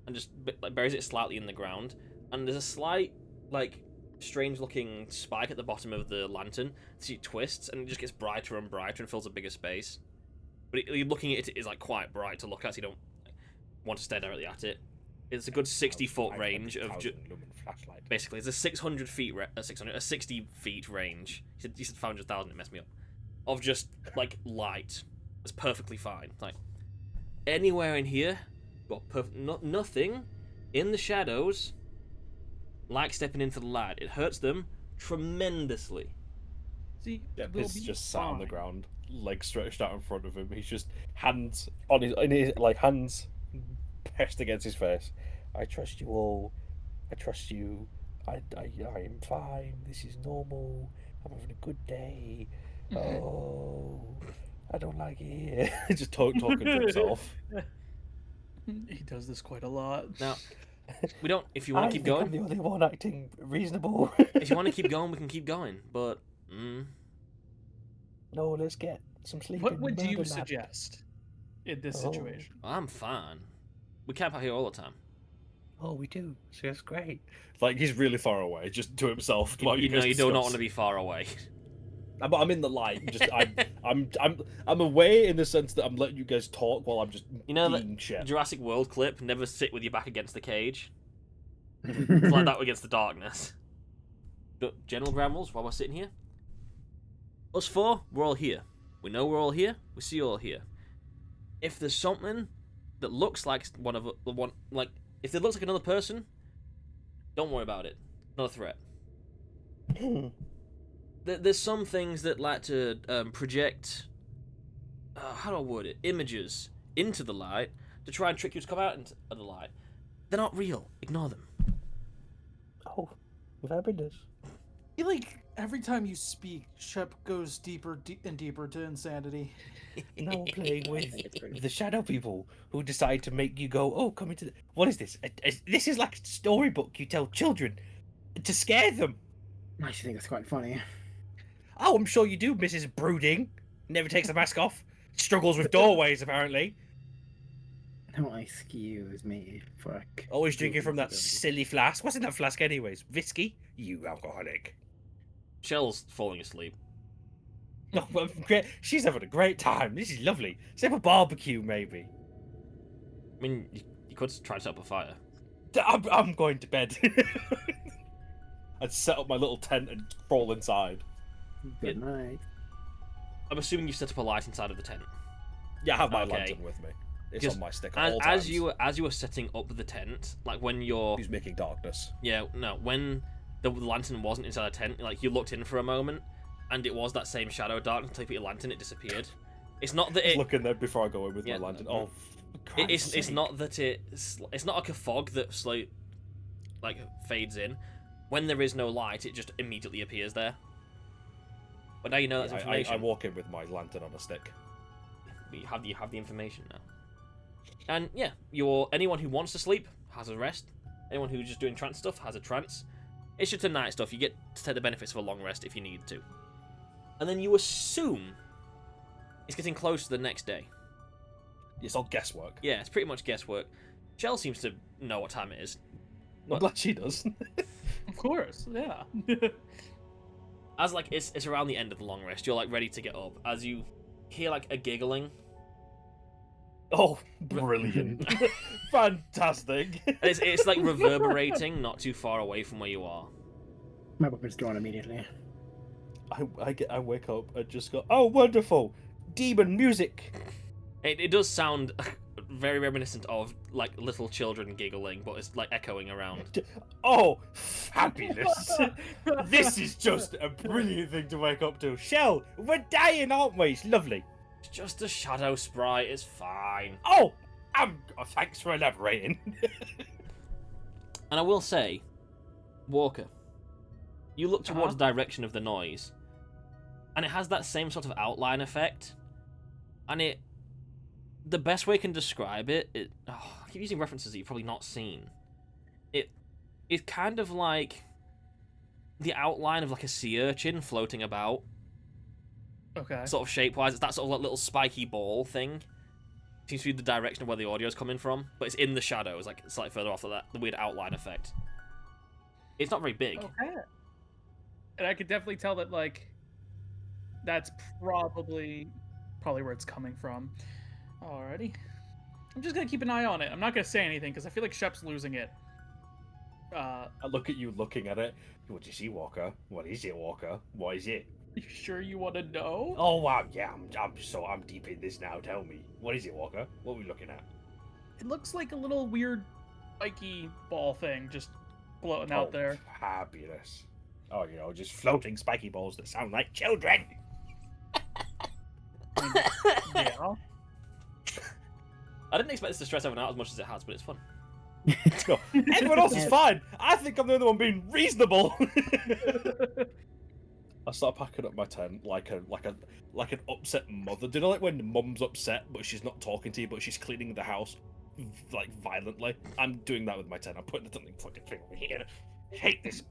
and just like buries it slightly in the ground. And there's a slight, like, strange-looking spike at the bottom of the lantern. So it twists, and it just gets brighter and brighter and fills a bigger space. But looking at it is like quite bright to look at. So you don't want to stare directly at it. It's a good 60-foot range of lumen flashlight. basically. It's a 600 feet, 60 feet range. You said 500,000. It messed me up. Of just like light. It's perfectly fine. Like anywhere in here, got nothing in the shadows. Like stepping into the light, it hurts them tremendously. See, Yeah, we'll Piss be just sat on the fine. ground, legs stretched out in front of him. He's just hands on his like hands pressed against his face. I trust you all. I trust you. I am fine. This is normal. I'm having a good day. Oh, I don't like it here. Just talking to himself. He does this quite a lot. Now, we don't. If you want to keep I'm going, the only one acting reasonable. if you want to keep going, we can keep going. But No, let's get some sleep. What in would you Murder Lab. suggest in this Oh. situation? I'm fine. We camp out here all the time. Oh, we do. So that's great. Like he's really far away, just to himself. You know, you do not want to be far away. I'm in the light. Just I'm away in the sense that I'm letting you guys talk while I'm just You know eating that shit. Jurassic World clip? Never sit with your back against the cage. It's like that against the darkness. But general ground rules while we're sitting here. Us four, we're all here. We know we're all here. We see you all here. If there's something that looks like if it looks like another person, don't worry about it. Not a threat. There's some things that like to project, how do I word it, images into the light to try and trick you to come out into the light. They're not real. Ignore them. Oh, we've had this. I feel like every time you speak, Shep goes deeper and deeper to insanity. Now I'm playing with It's pretty- the shadow people who decide to make you go, oh, come into the... What is this? This is like a storybook you tell children to scare them. I actually think that's quite funny. Oh, I'm sure you do, Mrs. Brooding. Never takes the mask off. Struggles with doorways, apparently. No, excuse me for a Always drinking from that ability. silly flask. What's in that flask anyways? Whiskey? You alcoholic. Shell's falling asleep. No, well, great. She's having a great time. This is lovely. Let's have a barbecue, maybe. I mean, you could try to set up a fire. I'm going to bed. I'd set up my little tent and crawl inside. Good night. I'm assuming you set up a light inside of the tent. Yeah, I have my Okay. lantern with me. It's Because on my stick at all As times. you were setting up the tent, like when you're Who's making darkness? when the lantern wasn't inside the tent, like you looked in for a moment, and it was that same shadow dark until you put your lantern, it disappeared. It's not that Just it. look in there before I go in with Yeah, my lantern. no. Oh, for It's Christ's sake. not that it's not like a fog that like fades in. When there is no light, it just immediately appears there. But now you know that's I information. walk in with my lantern on a stick. You have the information now. And yeah, anyone who wants to sleep has a rest. Anyone who's just doing trance stuff has a trance. It's just a night stuff. You get to take the benefits of a long rest if you need to. And then you assume it's getting close to the next day. It's all guesswork. Yeah, it's pretty much guesswork. Shell seems to know what time it is. I'm glad she does. Of course, yeah. As like it's around the end of the long rest, you're like ready to get up. As you hear like a giggling. Oh, brilliant. Fantastic. It's like reverberating not too far away from where you are. My weapon's drawn immediately. I wake up and just go, oh, wonderful. Demon music. It does sound very reminiscent of like little children giggling, but it's like echoing around. Oh, fabulous! This is just a brilliant thing to wake up to. Shell, we're dying, aren't we? It's lovely. It's just a shadow sprite. It's fine. Oh, thanks for elaborating. And I will say, Walker, you look towards the direction of the noise, and it has that same sort of outline effect. And the best way I can describe I keep using references that you've probably not seen. It's kind of like the outline of like a sea urchin floating about. Okay. Sort of shape-wise, it's that sort of like little spiky ball thing. Seems to be the direction of where the audio's coming from, but it's in the shadows, like slightly further off of that, the weird outline effect. It's not very big. Okay. And I could definitely tell that, like, that's probably where it's coming from. Alrighty. I'm just gonna keep an eye on it. I'm not gonna say anything, because I feel like Shep's losing it. I look at you looking at it. What do you see, Walker? What is it, Walker? What is it? You sure you want to know? Oh wow, yeah, I'm deep in this now. Tell me, what is it, Walker? What are we looking at? It looks like a little weird, spiky ball thing just floating out there. Fabulous. Oh, just floating spiky balls that sound like children. Yeah. I didn't expect this to stress everyone out as much as it has, but it's fun. Everyone else is fine. I think I'm the only one being reasonable. I start packing up my tent like an upset mother. Do you know, like when mum's upset but she's not talking to you, but she's cleaning the house like violently? I'm doing that with my tent. I'm putting the fucking thing over here. I hate this.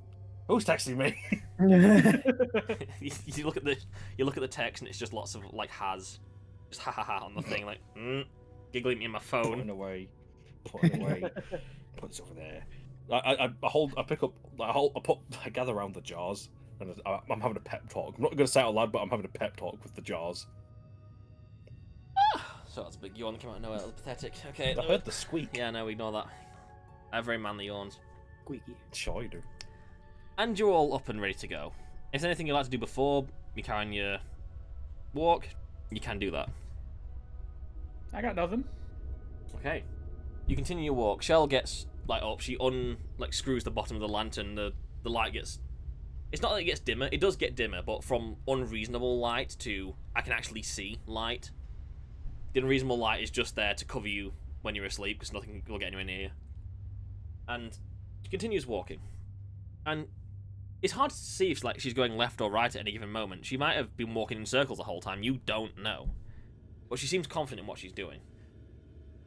Who's texting me? you look at the text and it's just lots of like just ha ha ha on the thing, like giggling at me in my phone. Putting away. Put this over there. I gather around the jars. And I'm having a pep talk. I'm not going to say it out loud, but I'm having a pep talk with the jars. So that's a big yawn that came out of nowhere. That was pathetic. Okay. I heard the squeak. Yeah, no, ignore that. I have very manly yawns. Squeaky. Sure you do. And you're all up and ready to go. If there's anything you'd like to do before you carry on your walk, you can do that. I got nothing. Okay. You continue your walk. Shell gets up. She screws the bottom of the lantern. The light gets. It's not that it gets dimmer. It does get dimmer, but from unreasonable light to I can actually see light. The unreasonable light is just there to cover you when you're asleep, because nothing will get anywhere near you. And she continues walking. And it's hard to see if she's going left or right at any given moment. She might have been walking in circles the whole time. You don't know. But she seems confident in what she's doing.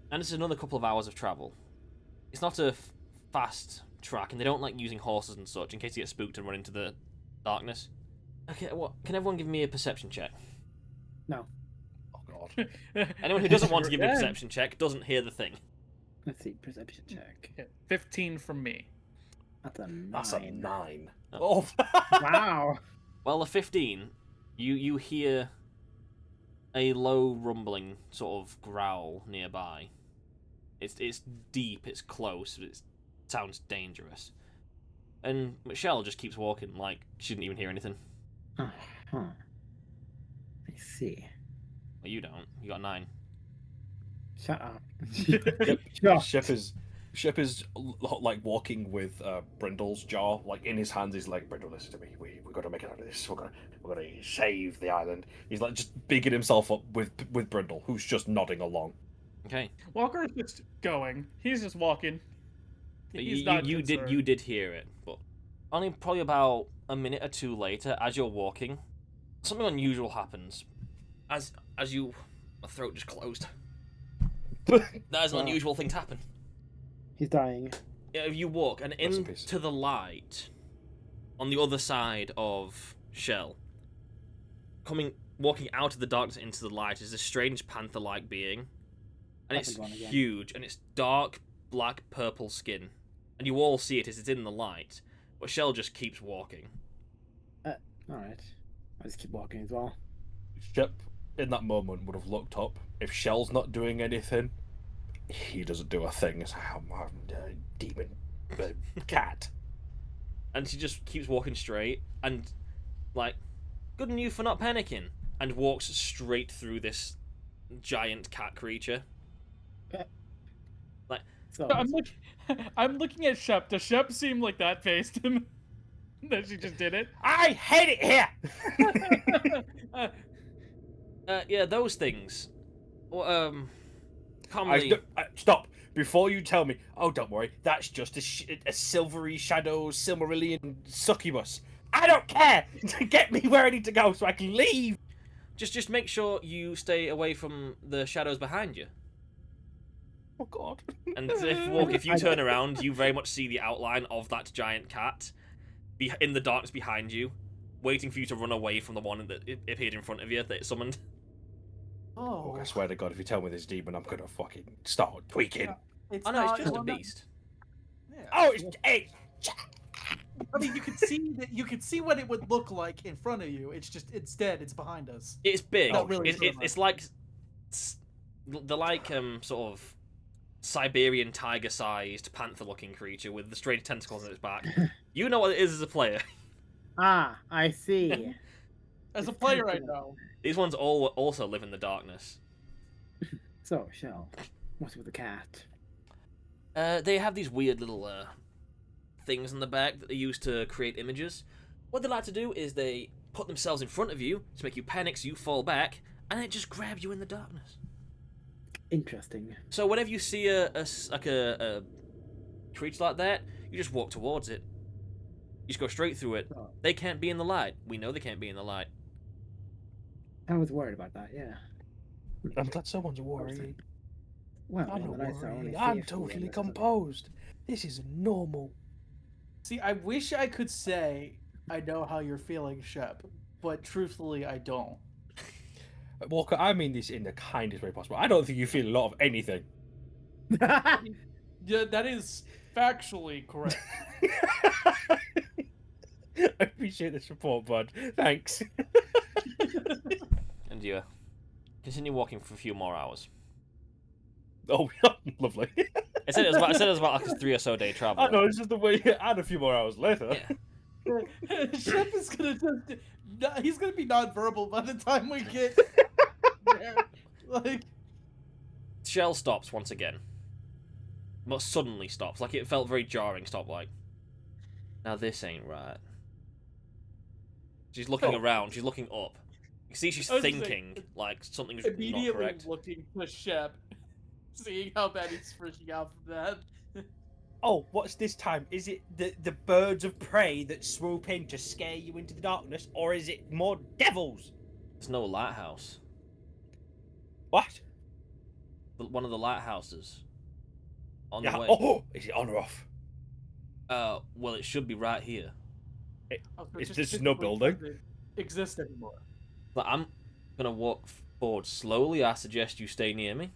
And it's another couple of hours of travel. It's not a fast track, and they don't like using horses and such in case you get spooked and run into the darkness. Okay, can everyone give me a perception check? No. Oh god. Anyone who doesn't want to give me a perception check doesn't hear the thing. Let's see, perception check. Okay, 15 from me. That's a 9. That's a 9. Oh. Wow. Well, a 15, you hear a low rumbling sort of growl nearby. It's deep, it's close, but it sounds dangerous. And Michelle just keeps walking like she didn't even hear anything. Uh-huh. I see. Well, you don't. You got 9. Shut up. Shep is like walking with Brindle's jar like in his hands. He's like, Brindle, listen to me. We got to make it out of this. We're gonna save the island. He's like just bigging himself up with Brindle, who's just nodding along. Okay. Walker is just going. He's just walking. You did hear it, but only probably about a minute or two later, as you're walking, something unusual happens. As you, my throat just closed. That is an unusual thing to happen. He's dying. Yeah, you walk and into the light, on the other side of Shell, walking out of the darkness into the light is this strange panther-like being, and it's huge, and it's dark black purple skin, and you all see it as it's in the light, but Shell just keeps walking. Alright. I just keep walking as well. Shep, in that moment, would have looked up. If Shell's not doing anything, he doesn't do a thing. It's I'm a demon cat. And she just keeps walking straight, and, like, good on you for not panicking, and walks straight through this giant cat creature. Like, So I'm looking at Shep. Does Shep seem like that phased him? That she just did it? I hate it here. yeah, those things. Well, commonly. Stop before you tell me. Oh, don't worry. That's just a silvery shadow Silmarillion succubus. I don't care. Get me where I need to go so I can leave. Just make sure you stay away from the shadows behind you. Oh God. And if you turn around, you very much see the outline of that giant cat in the darkness behind you, waiting for you to run away from the one that appeared in front of you that it summoned. Oh, I swear to God, if you tell me this demon, I'm gonna fucking start tweaking. It's Oh no, it's not- just a well, not- beast. yeah. Oh, it's I mean, you could see that. You could see what it would look like in front of you. It's just instead, it's behind us. It's big. Not really It's like the sort of Siberian tiger-sized panther-looking creature with the strange tentacles on its back. You know what it is as a player. I see. As a player, I know. These ones all also live in the darkness. So, Shell, what's with the cat? They have these weird little things on the back that they use to create images. What they like to do is they put themselves in front of you to make you panic so you fall back, and it just grabs you in the darkness. Interesting. So whenever you see a creature like that, you just walk towards it. You just go straight through it. Oh. They can't be in the light. We know they can't be in the light. I was worried about that, yeah. I'm glad someone's worried. Well, I'm on not the night, I only worried. see I'm a few totally images of it. composed. This is normal. See, I wish I could say I know how you're feeling, Shep, but truthfully, I don't. Walker, I mean this in the kindest way possible. I don't think you feel a lot of anything. Yeah, that is factually correct. I appreciate the support, bud. Thanks. And you continue walking for a few more hours. Oh, lovely. I said it was about like a 3 or so day travel. I know, it's just the way and a few more hours later. Yeah. Shep is gonna he's gonna be nonverbal by the time we get there. Like, Shell stops once again. But suddenly stops. Like it felt very jarring. Stop like. Now this ain't right. She's looking around. She's looking up. You see she's I was gonna say, thinking like something's not immediately correct. looking to Shep, seeing how bad he's freaking out from that. Oh, what's this time? Is it the birds of prey that swoop in to scare you into the darkness, or is it more devils? There's no lighthouse. What? One of the lighthouses. On Yeah. the way. Oh, is it on or off? Well, it should be right here. Oh, so Is just this no physically building? doesn't exist anymore. But I'm gonna walk forward slowly. I suggest you stay near me.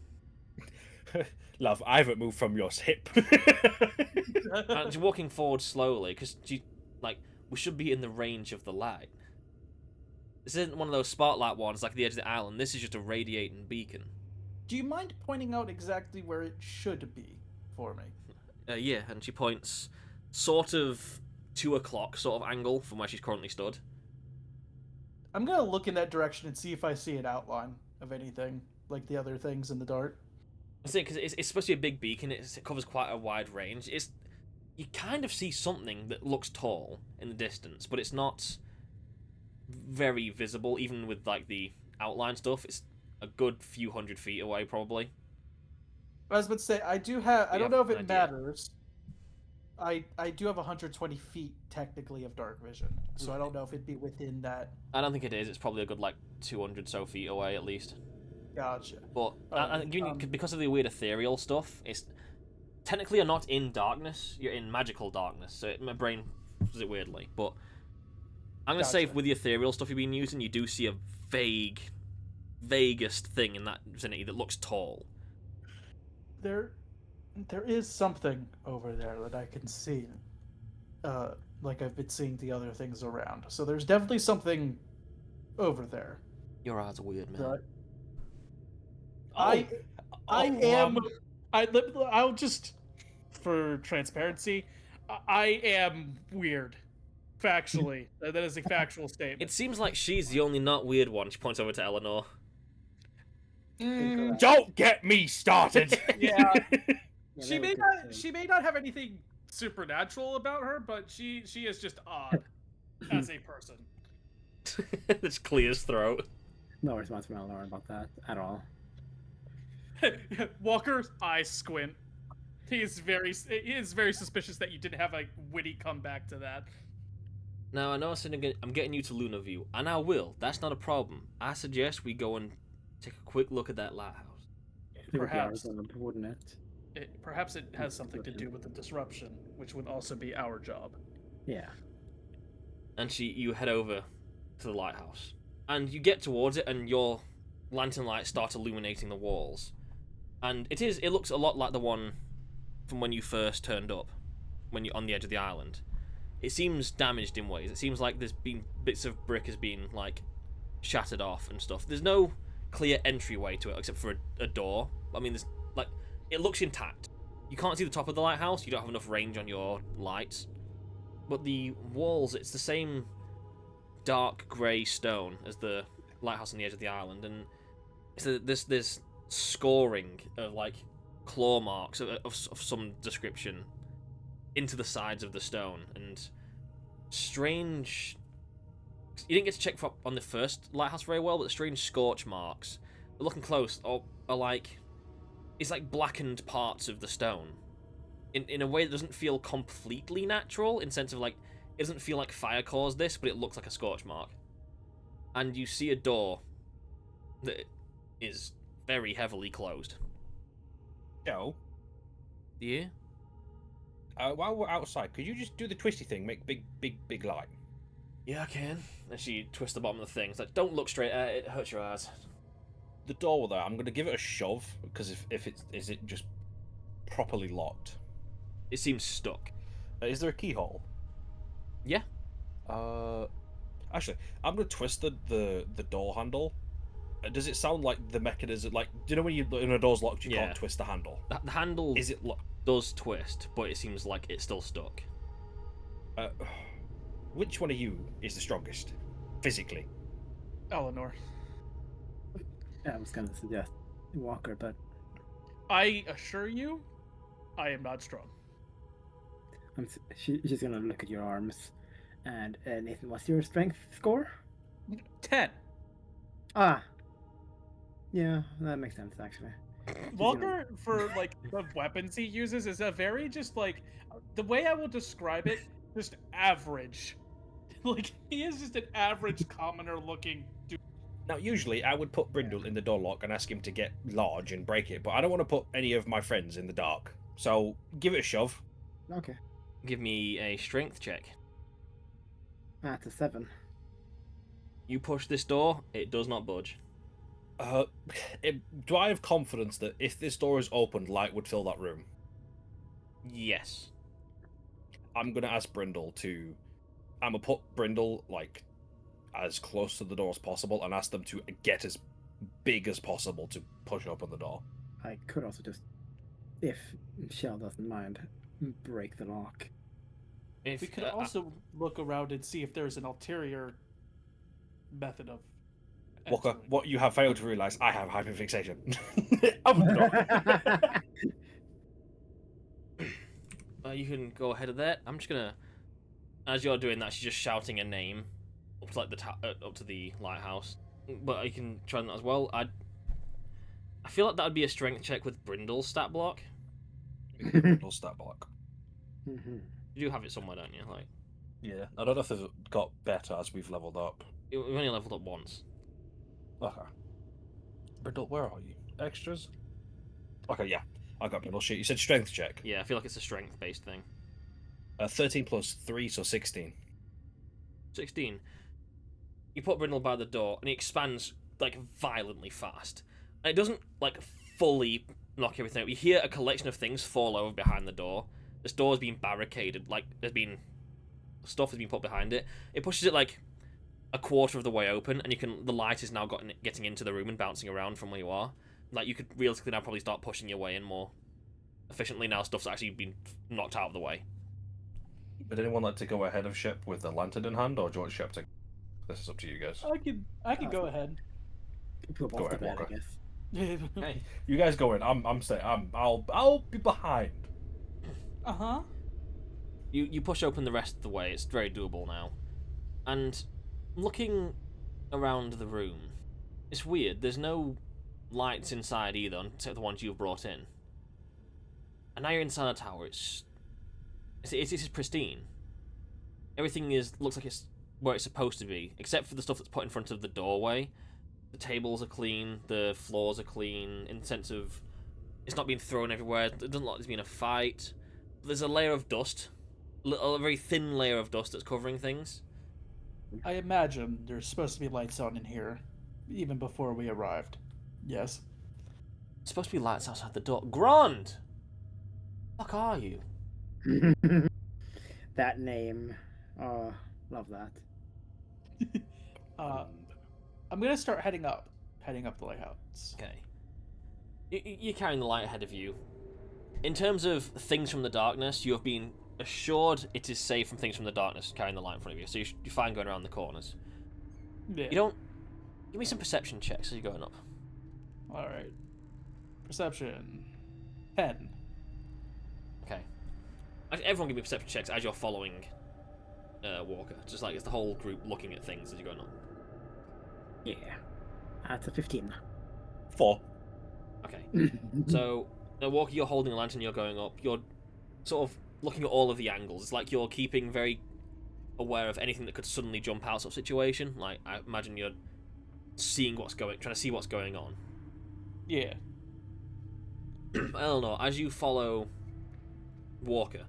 Love, I haven't moved from your hip. And she's walking forward slowly because we should be in the range of the light. This isn't one of those spotlight ones like at the edge of the island. This is just a radiating beacon. Do you mind pointing out exactly where it should be for me? Yeah, and she points sort of 2 o'clock sort of angle from where she's currently stood. I'm gonna look in that direction and see if I see an outline of anything like the other things in the dark. I say because it's supposed to be a big beacon. It covers quite a wide range. You kind of see something that looks tall in the distance, but it's not very visible. Even with like the outline stuff, it's a good few hundred feet away, probably. I was about to say I do have. I You don't have know if an it idea. matters. I do have 120 feet technically of dark vision, so I don't know if it'd be within that. I don't think it is. It's probably a good like 200 so feet away at least. Gotcha. But Alright, because of the weird ethereal stuff, it's technically you're not in darkness. You're in magical darkness. So my brain does it weirdly. But I'm gonna say Gotcha. with the ethereal stuff you've been using, you do see a vaguest thing in that vicinity that looks tall. There is something over there that I can see. Like I've been seeing the other things around. So there's definitely something over there. Your eyes are weird, man. Right. Oh, I am. I'll just, for transparency, I am weird. Factually, that is a factual statement. It seems like she's the only not weird one. She points over to Elanor. Don't get me started. Yeah, Yeah, she that may was not. good. She may not have anything supernatural about her, but she is just odd as a person. It's clear his throat. No response from Elanor about that at all. Walker's eyes squint. He is very suspicious that you didn't have a witty comeback to that. Now, I know I'm getting you to Lunar View, and I will. That's not a problem. I suggest we go and take a quick look at that lighthouse. It would be Perhaps. ours, wouldn't it? Perhaps it has something to do with the disruption, which would also be our job. Yeah. And you head over to the lighthouse. And you get towards it, and your lantern lights start illuminating the walls. And it looks a lot like the one from when you first turned up, when you're on the edge of the island. It seems damaged in ways. It seems like there's been bits of brick has been like shattered off and stuff. There's no clear entryway to it except for a door. I mean, there's like it looks intact. You can't see the top of the lighthouse. You don't have enough range on your lights. But the walls, it's the same dark grey stone as the lighthouse on the edge of the island, and there's scoring of like claw marks of some description into the sides of the stone, and strange. You didn't get to check on the first lighthouse very well, but strange scorch marks. But looking close, are like it's like blackened parts of the stone, in a way that doesn't feel completely natural. In sense of like, it doesn't feel like fire caused this, but it looks like a scorch mark. And you see a door that is very heavily closed. Joe, Yeah. while we're outside, could you just do the twisty thing, make big light? Yeah, I can. And she twists the bottom of the thing. It's like, don't look straight at it, it hurts your eyes. The door there, I'm going to give it a shove, because if is it just properly locked? It seems stuck. Is there a keyhole? Yeah. Actually, I'm going to twist the door handle. Does it sound like the mechanism, like, do you know when a door's locked, you Yeah. can't twist the handle? The handle Is it locked? does twist, but it seems like it's still stuck. Which one of you is the strongest, physically? Elanor, Yeah, I was gonna suggest Walker, but I assure you, I am not strong. she's gonna look at your arms. And Nathan, what's your strength score? 10. Ah. Yeah, that makes sense actually. Walker, for like the weapons he uses, is a very just like the way I will describe it, just average. Like he is just an average commoner looking dude. Now, usually I would put Brindle in the door lock and ask him to get large and break it, but I don't want to put any of my friends in the dark. So give it a shove. Okay. Give me a strength check. That's a 7. You push this door, it does not budge. Do I have confidence that if this door is opened, light would fill that room? Yes. I'm gonna ask Brindle to. I'm gonna put Brindle like as close to the door as possible and ask them to get as big as possible to push open the door. I could also just, if Michelle doesn't mind, break the lock. If, We could also look around and see if there's an ulterior method of Walker, entering. what you have failed to realize, I have hyperfixation. I'm not. You can go ahead of that. I'm just gonna, as you're doing that, she's just shouting a name up to like up to the lighthouse. But you can try that as well. I feel like that would be a strength check with Brindle's stat block. Brindle stat block. Mhm. You do have it somewhere, don't you? Like, Yeah, I don't know if they've got better as we've leveled up. we've only leveled up once. Okay. Brindle, where are you? Extras? Okay, yeah. I got Brindle. Shit, you said strength check. Yeah, I feel like it's a strength-based thing. 13 plus 3, so 16. 16. You put Brindle by the door, and it expands like violently fast. And it doesn't like fully knock everything out. You hear a collection of things fall over behind the door. This door has been barricaded, like there's been stuff has been put behind it. It pushes it like a quarter of the way open, and the light is now getting into the room and bouncing around from where you are. Like you could realistically now probably start pushing your way in more efficiently now. Stuff's actually been knocked out of the way. Would anyone like to go ahead of Shep with the lantern in hand, or do you want Shep to? This is up to you guys. I could go ahead. Go Go ahead, to bed, Walker. I guess. Okay. You guys go in. I'm saying I'll be behind. Uh-huh. You push open the rest of the way. It's very doable now. And looking around the room, it's weird. There's no lights inside either, except the ones you've brought in. And now you're inside a tower. It's pristine. Everything looks like it's where it's supposed to be, except for the stuff that's put in front of the doorway. The tables are clean. The floors are clean in the sense of it's not being thrown everywhere. It doesn't look like there's been a fight. But there's a layer of dust, a very thin layer of dust that's covering things. I imagine there's supposed to be lights on in here, even before we arrived. Yes. It's supposed to be lights outside the door. Grand! Fuck are you? That name. Oh, love that. I'm gonna start heading up the lighthouse. Okay. You're carrying the light ahead of you. In terms of things from the darkness, you have been assured it is safe from things from the darkness carrying the light in front of you, so you're fine going around the corners. Yeah. You don't... Give me some perception checks as you're going up. Alright. Perception. 10. Okay. Everyone give me perception checks as you're following Walker. Just like it's the whole group looking at things as you're going up. Yeah. That's a 15. 4. Okay. So, Walker, you're holding a lantern, you're going up. You're sort of looking at all of the angles. It's like you're keeping very aware of anything that could suddenly jump out sort of situation. Like, I imagine you're trying to see what's going on. Yeah. Elanor, as you follow Walker,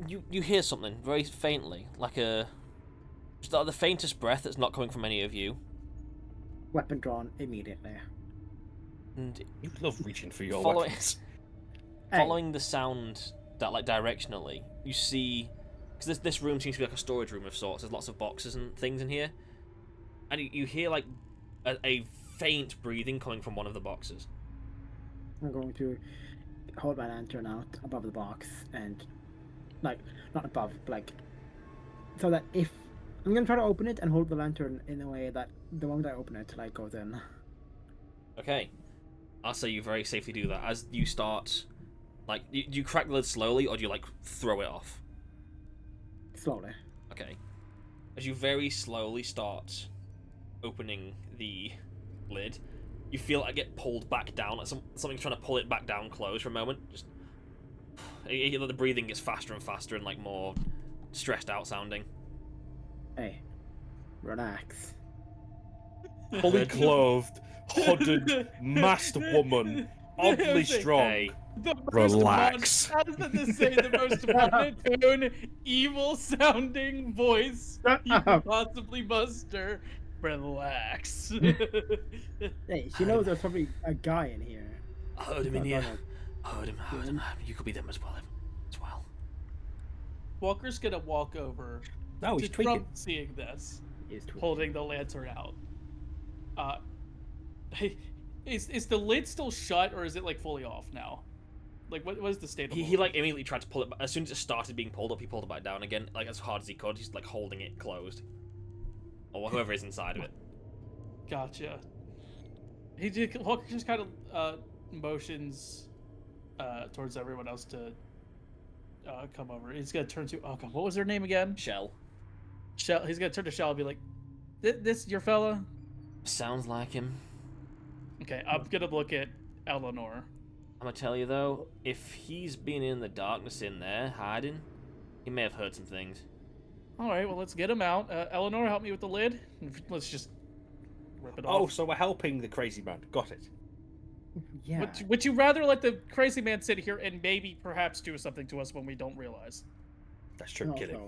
you hear something very faintly, like just the faintest breath that's not coming from any of you. Weapon drawn immediately. And You love reaching for your following, weapons. following the sound that, like, directionally, you see, because this room seems to be like a storage room of sorts. There's lots of boxes and things in here, and you hear like a faint breathing coming from one of the boxes. I'm going to hold my lantern out above the box and, like, not above, like, so that if I'm gonna try to open it and hold the lantern in a way that the moment I open it, like, goes in. Okay, I'll say you very safely do that. As you start, like, do you crack the lid slowly or do you like throw it off? Slowly. Okay, as you very slowly start opening the lid, you feel like get pulled back down, like something's trying to pull it back down closed for a moment. Just the breathing gets faster and faster and like more stressed out sounding. Hey, relax. Fully clothed, hooded, masked woman, oddly strong. Hey, The most Relax. How does that say the most monotone, evil-sounding voice you can possibly muster? Relax. Hey, she knows there's probably a guy in here. I heard him in here. Heard him. You could be them as well. Walker's gonna walk over No, he's to tweaking. Trump seeing this, He's tweaking. holding the lantern out. Is the lid still shut or is it like fully off now? Like what is the state of He like immediately tried to pull it back. As soon as it started being pulled up, he pulled it back down again, like as hard as he could. He's like holding it closed, or whoever is inside of it. Gotcha. Walker just kind of motions towards everyone else to come over. He's gonna turn to what was her name again? Shell. Shell. He's gonna turn to Shell and be like, "This your fella?" Sounds like him. Okay, I'm gonna look at Elanor. I'm gonna tell you though, if he's been in the darkness in there hiding, he may have heard some things. All right, well let's get him out. Elanor, help me with the lid. Let's just rip it Oh, off. so we're helping the crazy man. Got it. Yeah. Would you rather let the crazy man sit here and maybe perhaps do something to us when we don't realize? That's true. Kill him.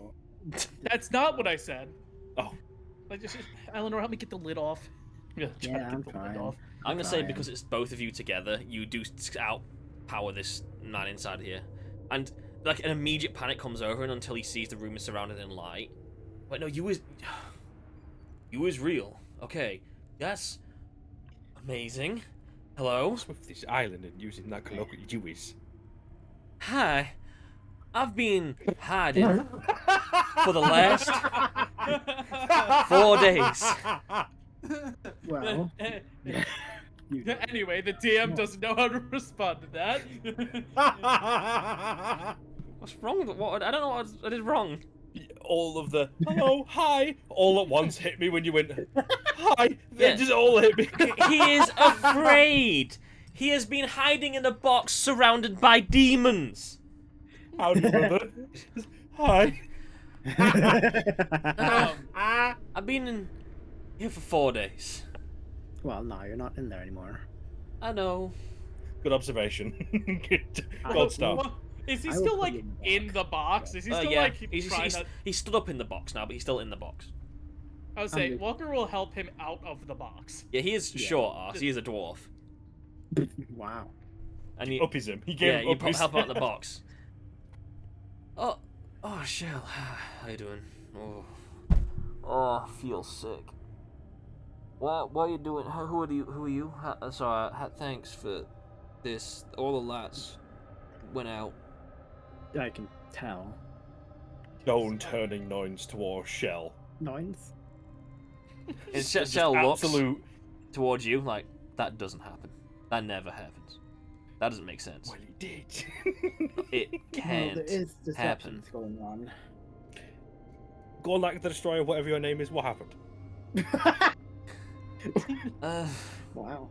Also, That's not what I said. Oh, Like, just Elanor, help me get the lid off. I'm gonna try Yeah, to I'm get the lid fine. off. I'm gonna say Fine. because it's both of you together, you do outpower this man inside here, and like an immediate panic comes over him until he sees the room is surrounded in light. Wait, no, you is real. Okay, that's amazing. Hello. with this island and using that colloquial Jewish. Hi. I've been hiding for the last 4 days. well, Anyway, the DM doesn't know how to respond to that. What's wrong with what? I don't know what is wrong. All of the hello, hi, all at once hit me when you went hi. They Yeah. just all hit me. He is afraid. He has been hiding in a box surrounded by demons. Howdy, brother. Hi. I've been in here for 4 days. Well, no, you're not in there anymore. I know. Good observation. Good. I- Gold star. What? Is he I will still put like you in the in the box? Is he still Yeah, like he's trying to? he's stood up in the box now, but he's still in the box. I would say I'm- Walker will help him out of the box. Yeah, he is Yeah. short arse. He is a dwarf, Wow. and you, Uppies him. He gave yeah, him you uppies. help out in the box. Oh, Shell, how you doing? I feel sick. What are you doing? Who are you? Sorry, thanks for this. All the lights went out. I can tell. Stone turning noise towards Shell. Noise? And Just Shell looks absolute. towards you like, that doesn't happen. That never happens. That doesn't make sense. Well, he did. It Well, can't there is happen. disruptions going on. Go on, like the destroyer, whatever your name is. What happened? Wow.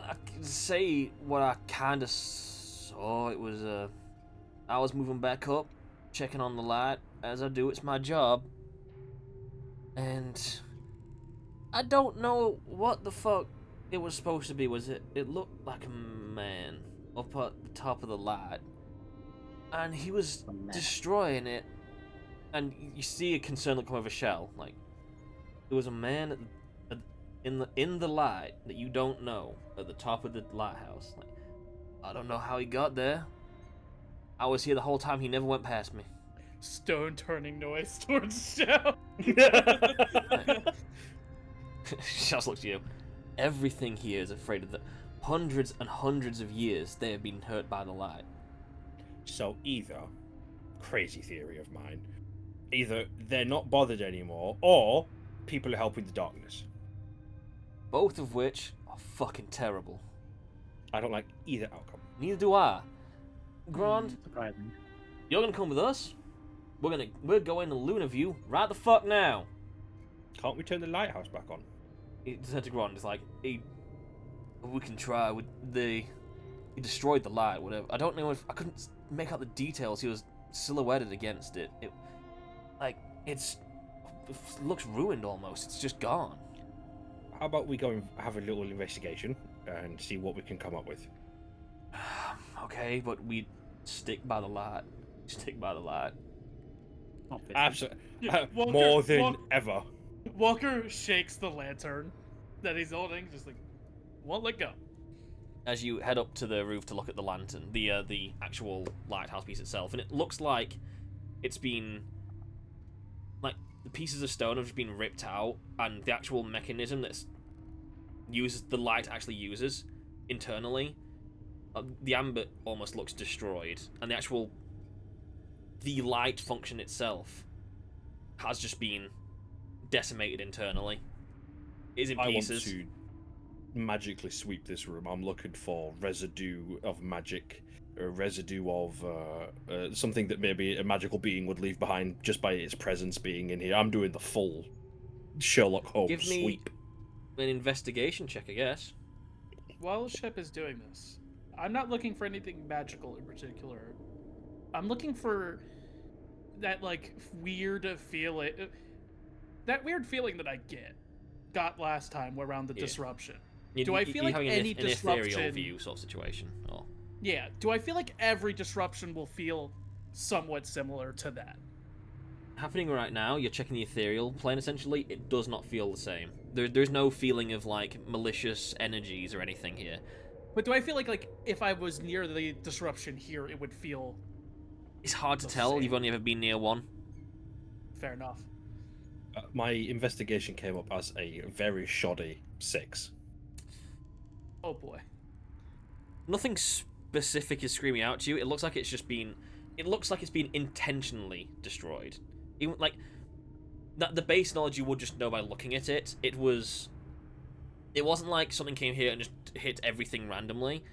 I can say what I kind of saw. It was I was moving back up, checking on the light as I do. It's my job, and I don't know what the fuck it was supposed to be. It looked like a man up at the top of the light, and he was A man. destroying it. And you see a concern look come over Shell. Like, there was a man in the light that you don't know at the top of the lighthouse. Like, I don't know how he got there. I was here the whole time. He never went past me. Stone turning noise towards Shell. Just looks at you. Everything here is afraid of the hundreds and hundreds of years they have been hurt by the light. So either, crazy theory of mine, either they're not bothered anymore, or people are helping the darkness. Both of which are fucking terrible. I don't like either outcome. Neither do I. Grand, Surprising. you're gonna come with us. We're going to Luna View right the fuck now. Can't we turn the lighthouse back on? He said to Grand, it's like, we can try. He destroyed the light, whatever. I don't know if I couldn't make out the details. He was silhouetted against it. It looks ruined almost. It's just gone. How about we go and have a little investigation and see what we can come up with? Okay, but we stick by the light. Stick by the light. Obviously. Absolutely. Yeah, Walker- More than Walk- ever. Walker shakes the lantern that he's holding, just like, won't let go. As you head up to the roof to look at the lantern, the actual lighthouse piece itself, and it looks like it's been, like, the pieces of stone have just been ripped out, and the actual mechanism that's the light actually uses internally, the ambit almost looks destroyed, and the light function itself has just been decimated internally. It is in I want pieces. to magically sweep this room. I'm looking for residue of magic, or residue of something that maybe a magical being would leave behind just by its presence being in here. I'm doing the full Sherlock Holmes Give me sweep. an investigation check, I guess. While Shep is doing this, I'm not looking for anything magical in particular. I'm looking for that, like, weird feeling. That weird feeling that I got last time around the Yeah. disruption. Do I feel like having any an ethereal disruption- view sort of situation? Or Yeah, do I feel like every disruption will feel somewhat similar to that? happening right now, you're checking the ethereal plane. Essentially, it does not feel the same. There's no feeling of like malicious energies or anything here. But do I feel like if I was near the disruption here, it would feel It's hard to The tell. same. You've only ever been near one. fair enough? My investigation came up as a very shoddy 6. Oh boy. Nothing specific is screaming out to you. It looks like it's just been. It looks like it's been intentionally destroyed. Even like that, the base knowledge you would just know by looking at it. It was It wasn't like something came here and just hit everything randomly.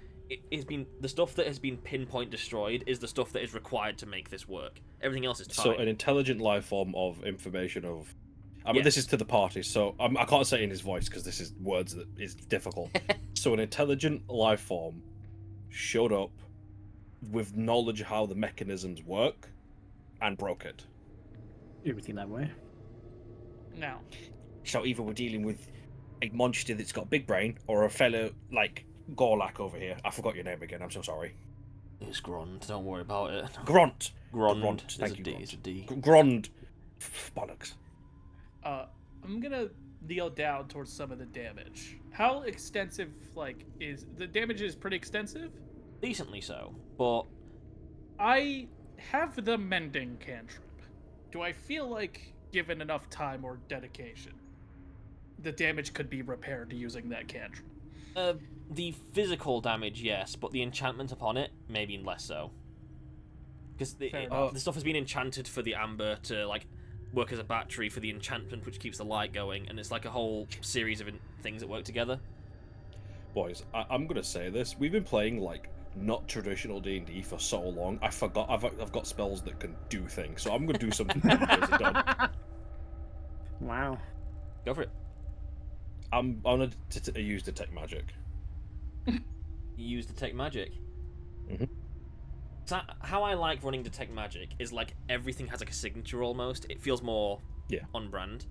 It's been the stuff that has been pinpoint destroyed is the stuff that is required to make this work. Everything else is fine. So an intelligent life form of information of. I mean, this Yes. is to the party, so I can't say it in his voice because this is words that is difficult. So an intelligent life form showed up with knowledge of how the mechanisms work and broke it. Everything that way. Now, So either we're dealing with a monster that's got a big brain or a fellow like Gorlak over here. I forgot your name again. I'm so sorry. It's Grond. Don't worry about it. Grunt. Grond. Thank you, It's a D. Grond. Bollocks. I'm gonna kneel down towards some of the damage. How extensive, is the damage? Is pretty extensive. Decently so, but I have the mending cantrip. Do I feel like, given enough time or dedication, the damage could be repaired using that cantrip? the physical damage, yes, but the enchantment upon it, maybe less so. Because the stuff has been enchanted for the amber to work as a battery for the enchantment which keeps the light going, and it's like a whole series of things that work together. Boys, I'm gonna say this: we've been playing not traditional D&D for so long. I forgot I've got spells that can do things, so I'm gonna do something. Wow. Go for it. I'm gonna use detect magic. You use detect magic. Mm-hmm. So how I like running detect magic is everything has a signature almost. It feels more on brand.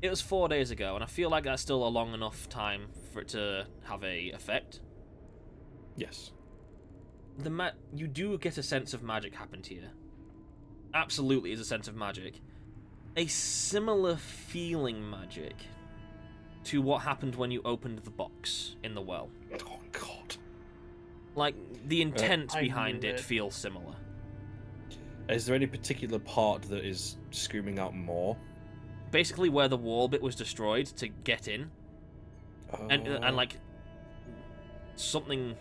It was 4 days ago, and I feel like that's still a long enough time for it to have a effect. Yes. You do get a sense of magic happened here. Absolutely is a sense of magic. A similar feeling magic to what happened when you opened the box in the well. Oh god. The intent I behind knew it it. feels similar. Is there any particular part that is screaming out more? Basically where the wall bit was destroyed to get in. And something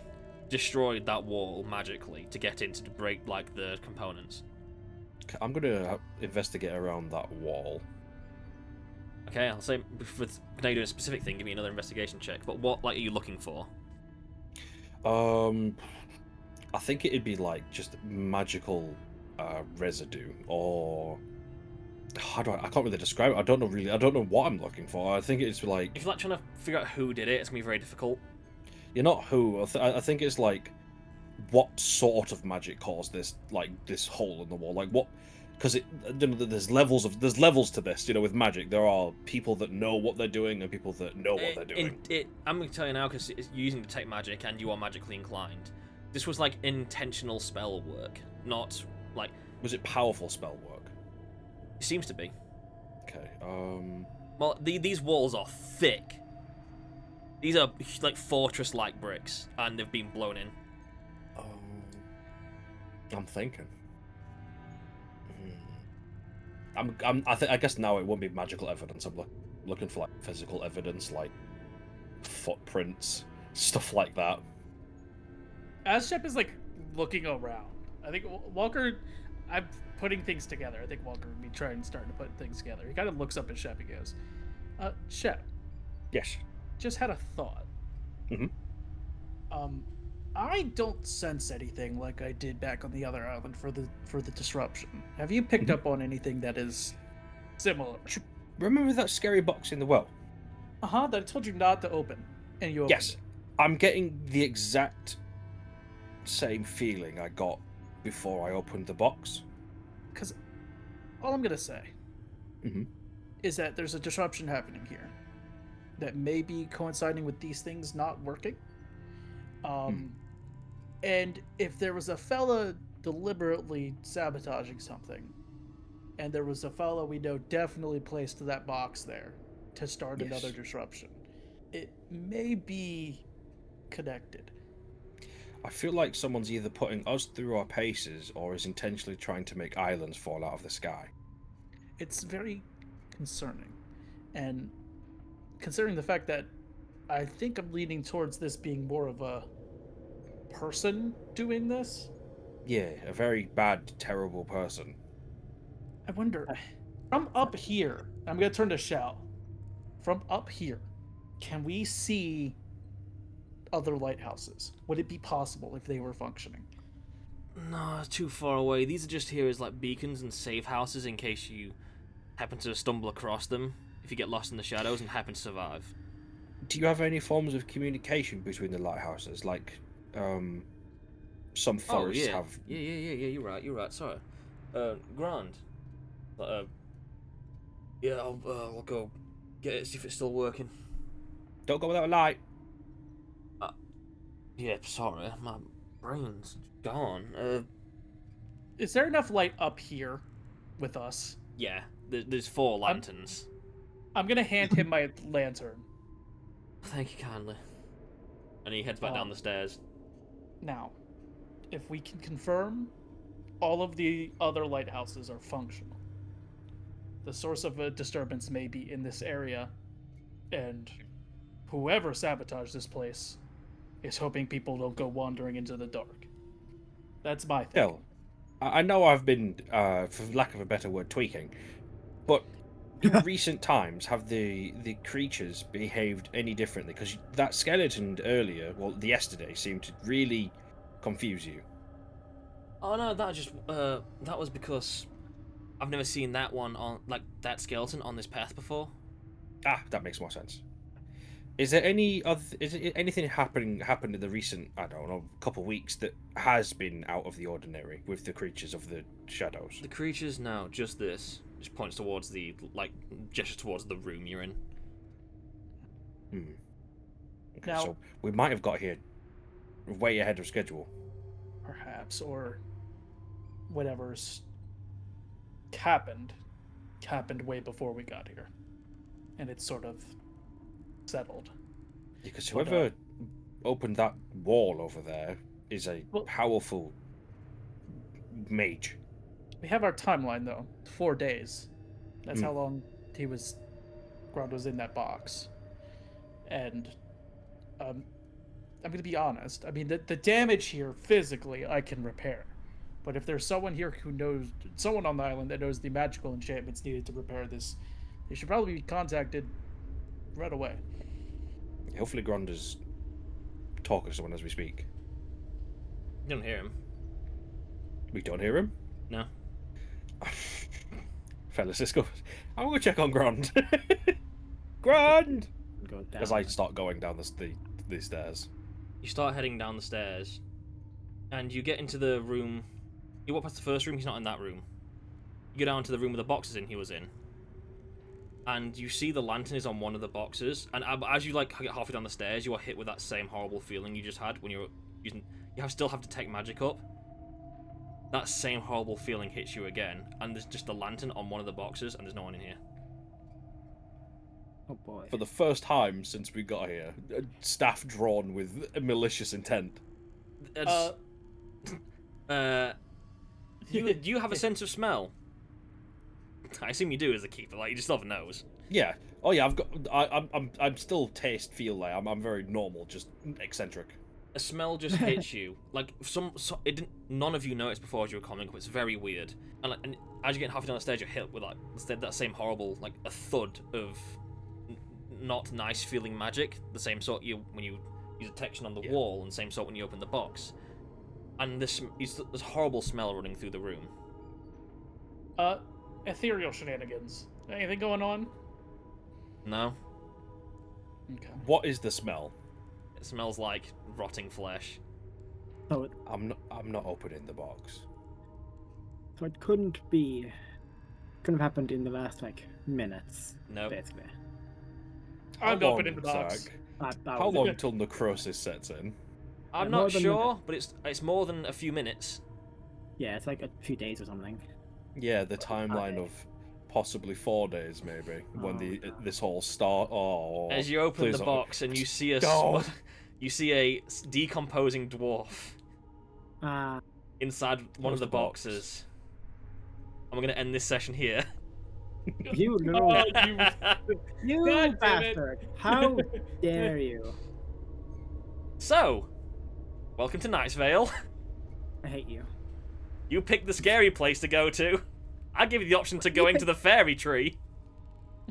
destroyed that wall magically to get in to break the components. I'm gonna investigate around that wall. Okay, I'll say now you're doing a specific thing, give me another investigation check. But what are you looking for? I think it'd be just magical residue, or I can't really describe it. I don't know what I'm looking for. I think it's If you're trying to figure out who did it, it's gonna be very difficult. you're not who. I think it's what sort of magic caused this this hole in the wall. What? Because there's levels to this. With magic, there are people that know what they're doing and people that know what they're doing. I'm going to tell you now because you're using detect magic and you are magically inclined. This was intentional spell work, not Was it powerful spell work? It seems to be. Okay. Well, these walls are thick. These are fortress-like bricks, and they've been blown in. I'm thinking. I guess now it won't be magical evidence. I'm looking for physical evidence, footprints, stuff like that. As Shep is looking around, I think Walker, I'm putting things together. I think Walker would be starting to put things together. He kind of looks up at Shep and goes, Shep, Yes. just had a thought. Mhm. I don't sense anything like I did back on the other island for the disruption. Have you picked up on anything that is similar? Remember that scary box in the well? That I told you not to open, and you opened Yes. it. I'm getting the exact same feeling I got before I opened the box. Because all I'm gonna say Mhm. is that there's a disruption happening here that may be coinciding with these things not working. And if there was a fella deliberately sabotaging something, and there was a fella we know definitely placed that box there to start Yes. another disruption, it may be connected. I feel like someone's either putting us through our paces or is intentionally trying to make islands fall out of the sky. It's very concerning, and considering the fact that I think I'm leaning towards this being more of a person doing this. Yeah, a very bad, terrible person. I wonder, from up here, I'm gonna turn to Shao. From up here, can we see other lighthouses? Would it be possible if they were functioning? No, it's too far away. These are just here as like beacons and safe houses in case you happen to stumble across them if you get lost in the shadows and happen to survive. Do you have any forms of communication between the lighthouses? Like, some forests yeah. have. Yeah. You're right. Sorry. Grand. Yeah, I'll go get it, see if it's still working. Don't go without a light. Yeah, sorry, my brain's gone. Is there enough light up here with us? Yeah, there's 4 lanterns. I'm gonna hand him my lantern. Thank you kindly. And he heads back down the stairs. Now, if we can confirm all of the other lighthouses are functional, the source of a disturbance may be in this area, and whoever sabotaged this place is hoping people don't go wandering into the dark. That's my thing. Hell, I know I've been, for lack of a better word, tweaking, but in recent times, have the creatures behaved any differently? Because that skeleton earlier, well, yesterday, seemed to really confuse you. Oh no, that was because I've never seen that one on, like, that skeleton on this path before. Ah, that makes more sense. Is there anything happened in the recent, I don't know, couple of weeks that has been out of the ordinary with the creatures of the shadows? The creatures, no, just this. Just points towards gestures towards the room you're in. Okay, Now- so we might have got here way ahead of schedule. Perhaps, or whatever's happened way before we got here, and it's sort of settled. Because But, whoever opened that wall over there is a Well- powerful mage. We have our timeline though, 4 days. That's how long Grodd was in that box. And I'm gonna be honest. I mean, the damage here physically I can repair, but if there's someone here who knows, someone on the island that knows the magical enchantments needed to repair this, they should probably be contacted right away. Hopefully Gronda's talking to someone as we speak. You don't hear him. We don't hear him? No. Fella Cisco, I'm gonna check on Grond. Grond! Go down. As I start going down the stairs. You start heading down the stairs, and you get into the room. You walk past the first room, he's not in that room. You go down to the room with the boxes he was in. And you see the lantern is on one of the boxes, and as you get halfway down the stairs, you are hit with that same horrible feeling you just had when you were using... still have detect magic up. That same horrible feeling hits you again, and there's just the lantern on one of the boxes, and there's no one in here. Oh boy. For the first time since we got here, staff drawn with a malicious intent. Do you have a sense of smell? I assume you do as a keeper. Like, you just have a nose. Yeah. Oh yeah. I'm still feel like I'm very normal, just eccentric. A smell just hits you. Like it didn't. None of you noticed before as you were coming up. It's very weird. And as you're getting halfway down the stairs, you're hit with that same horrible a thud of not nice feeling magic. The same sort when you use detection on the wall, and same sort when you open the box. And this horrible smell running through the room. Ethereal shenanigans. Anything going on? No. Okay. What is the smell? It smells like rotting flesh. So I'm not opening the box. it couldn't have happened in the last minutes. Nope. Basically. I'm How opening the long, box. Zach? That How was- long till necrosis sets in? I'm more not than sure, but it's more than a few minutes. Yeah, it's like a few days or something. Yeah, the timeline of possibly 4 days, maybe, when this whole start. Oh, As you open please the don't- box and you see No. you see a decomposing dwarf inside one of Close the the box. boxes. And we're gonna end this session here. You little Oh, you God damn it. bastard! How dare you? So, welcome to Night's Vale. I hate you. You picked the scary place to go to. I give you the option to going to the fairy tree.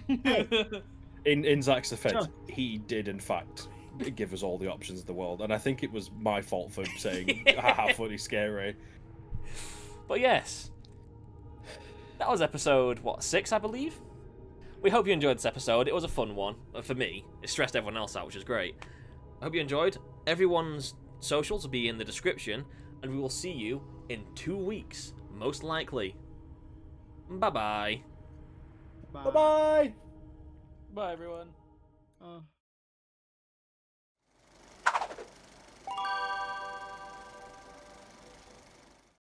It In Zach's defense, Sure. he did in fact give us all the options in the world, and I think it was my fault for saying haha funny scary. But yes, that was episode 6, I believe. We hope you enjoyed this episode. It was a fun one for me. It stressed everyone else out, which is great. I hope you enjoyed. Everyone's socials will be in the description, and we will see you in 2 weeks, most likely. Bye-bye. Bye. Bye bye. Bye, everyone.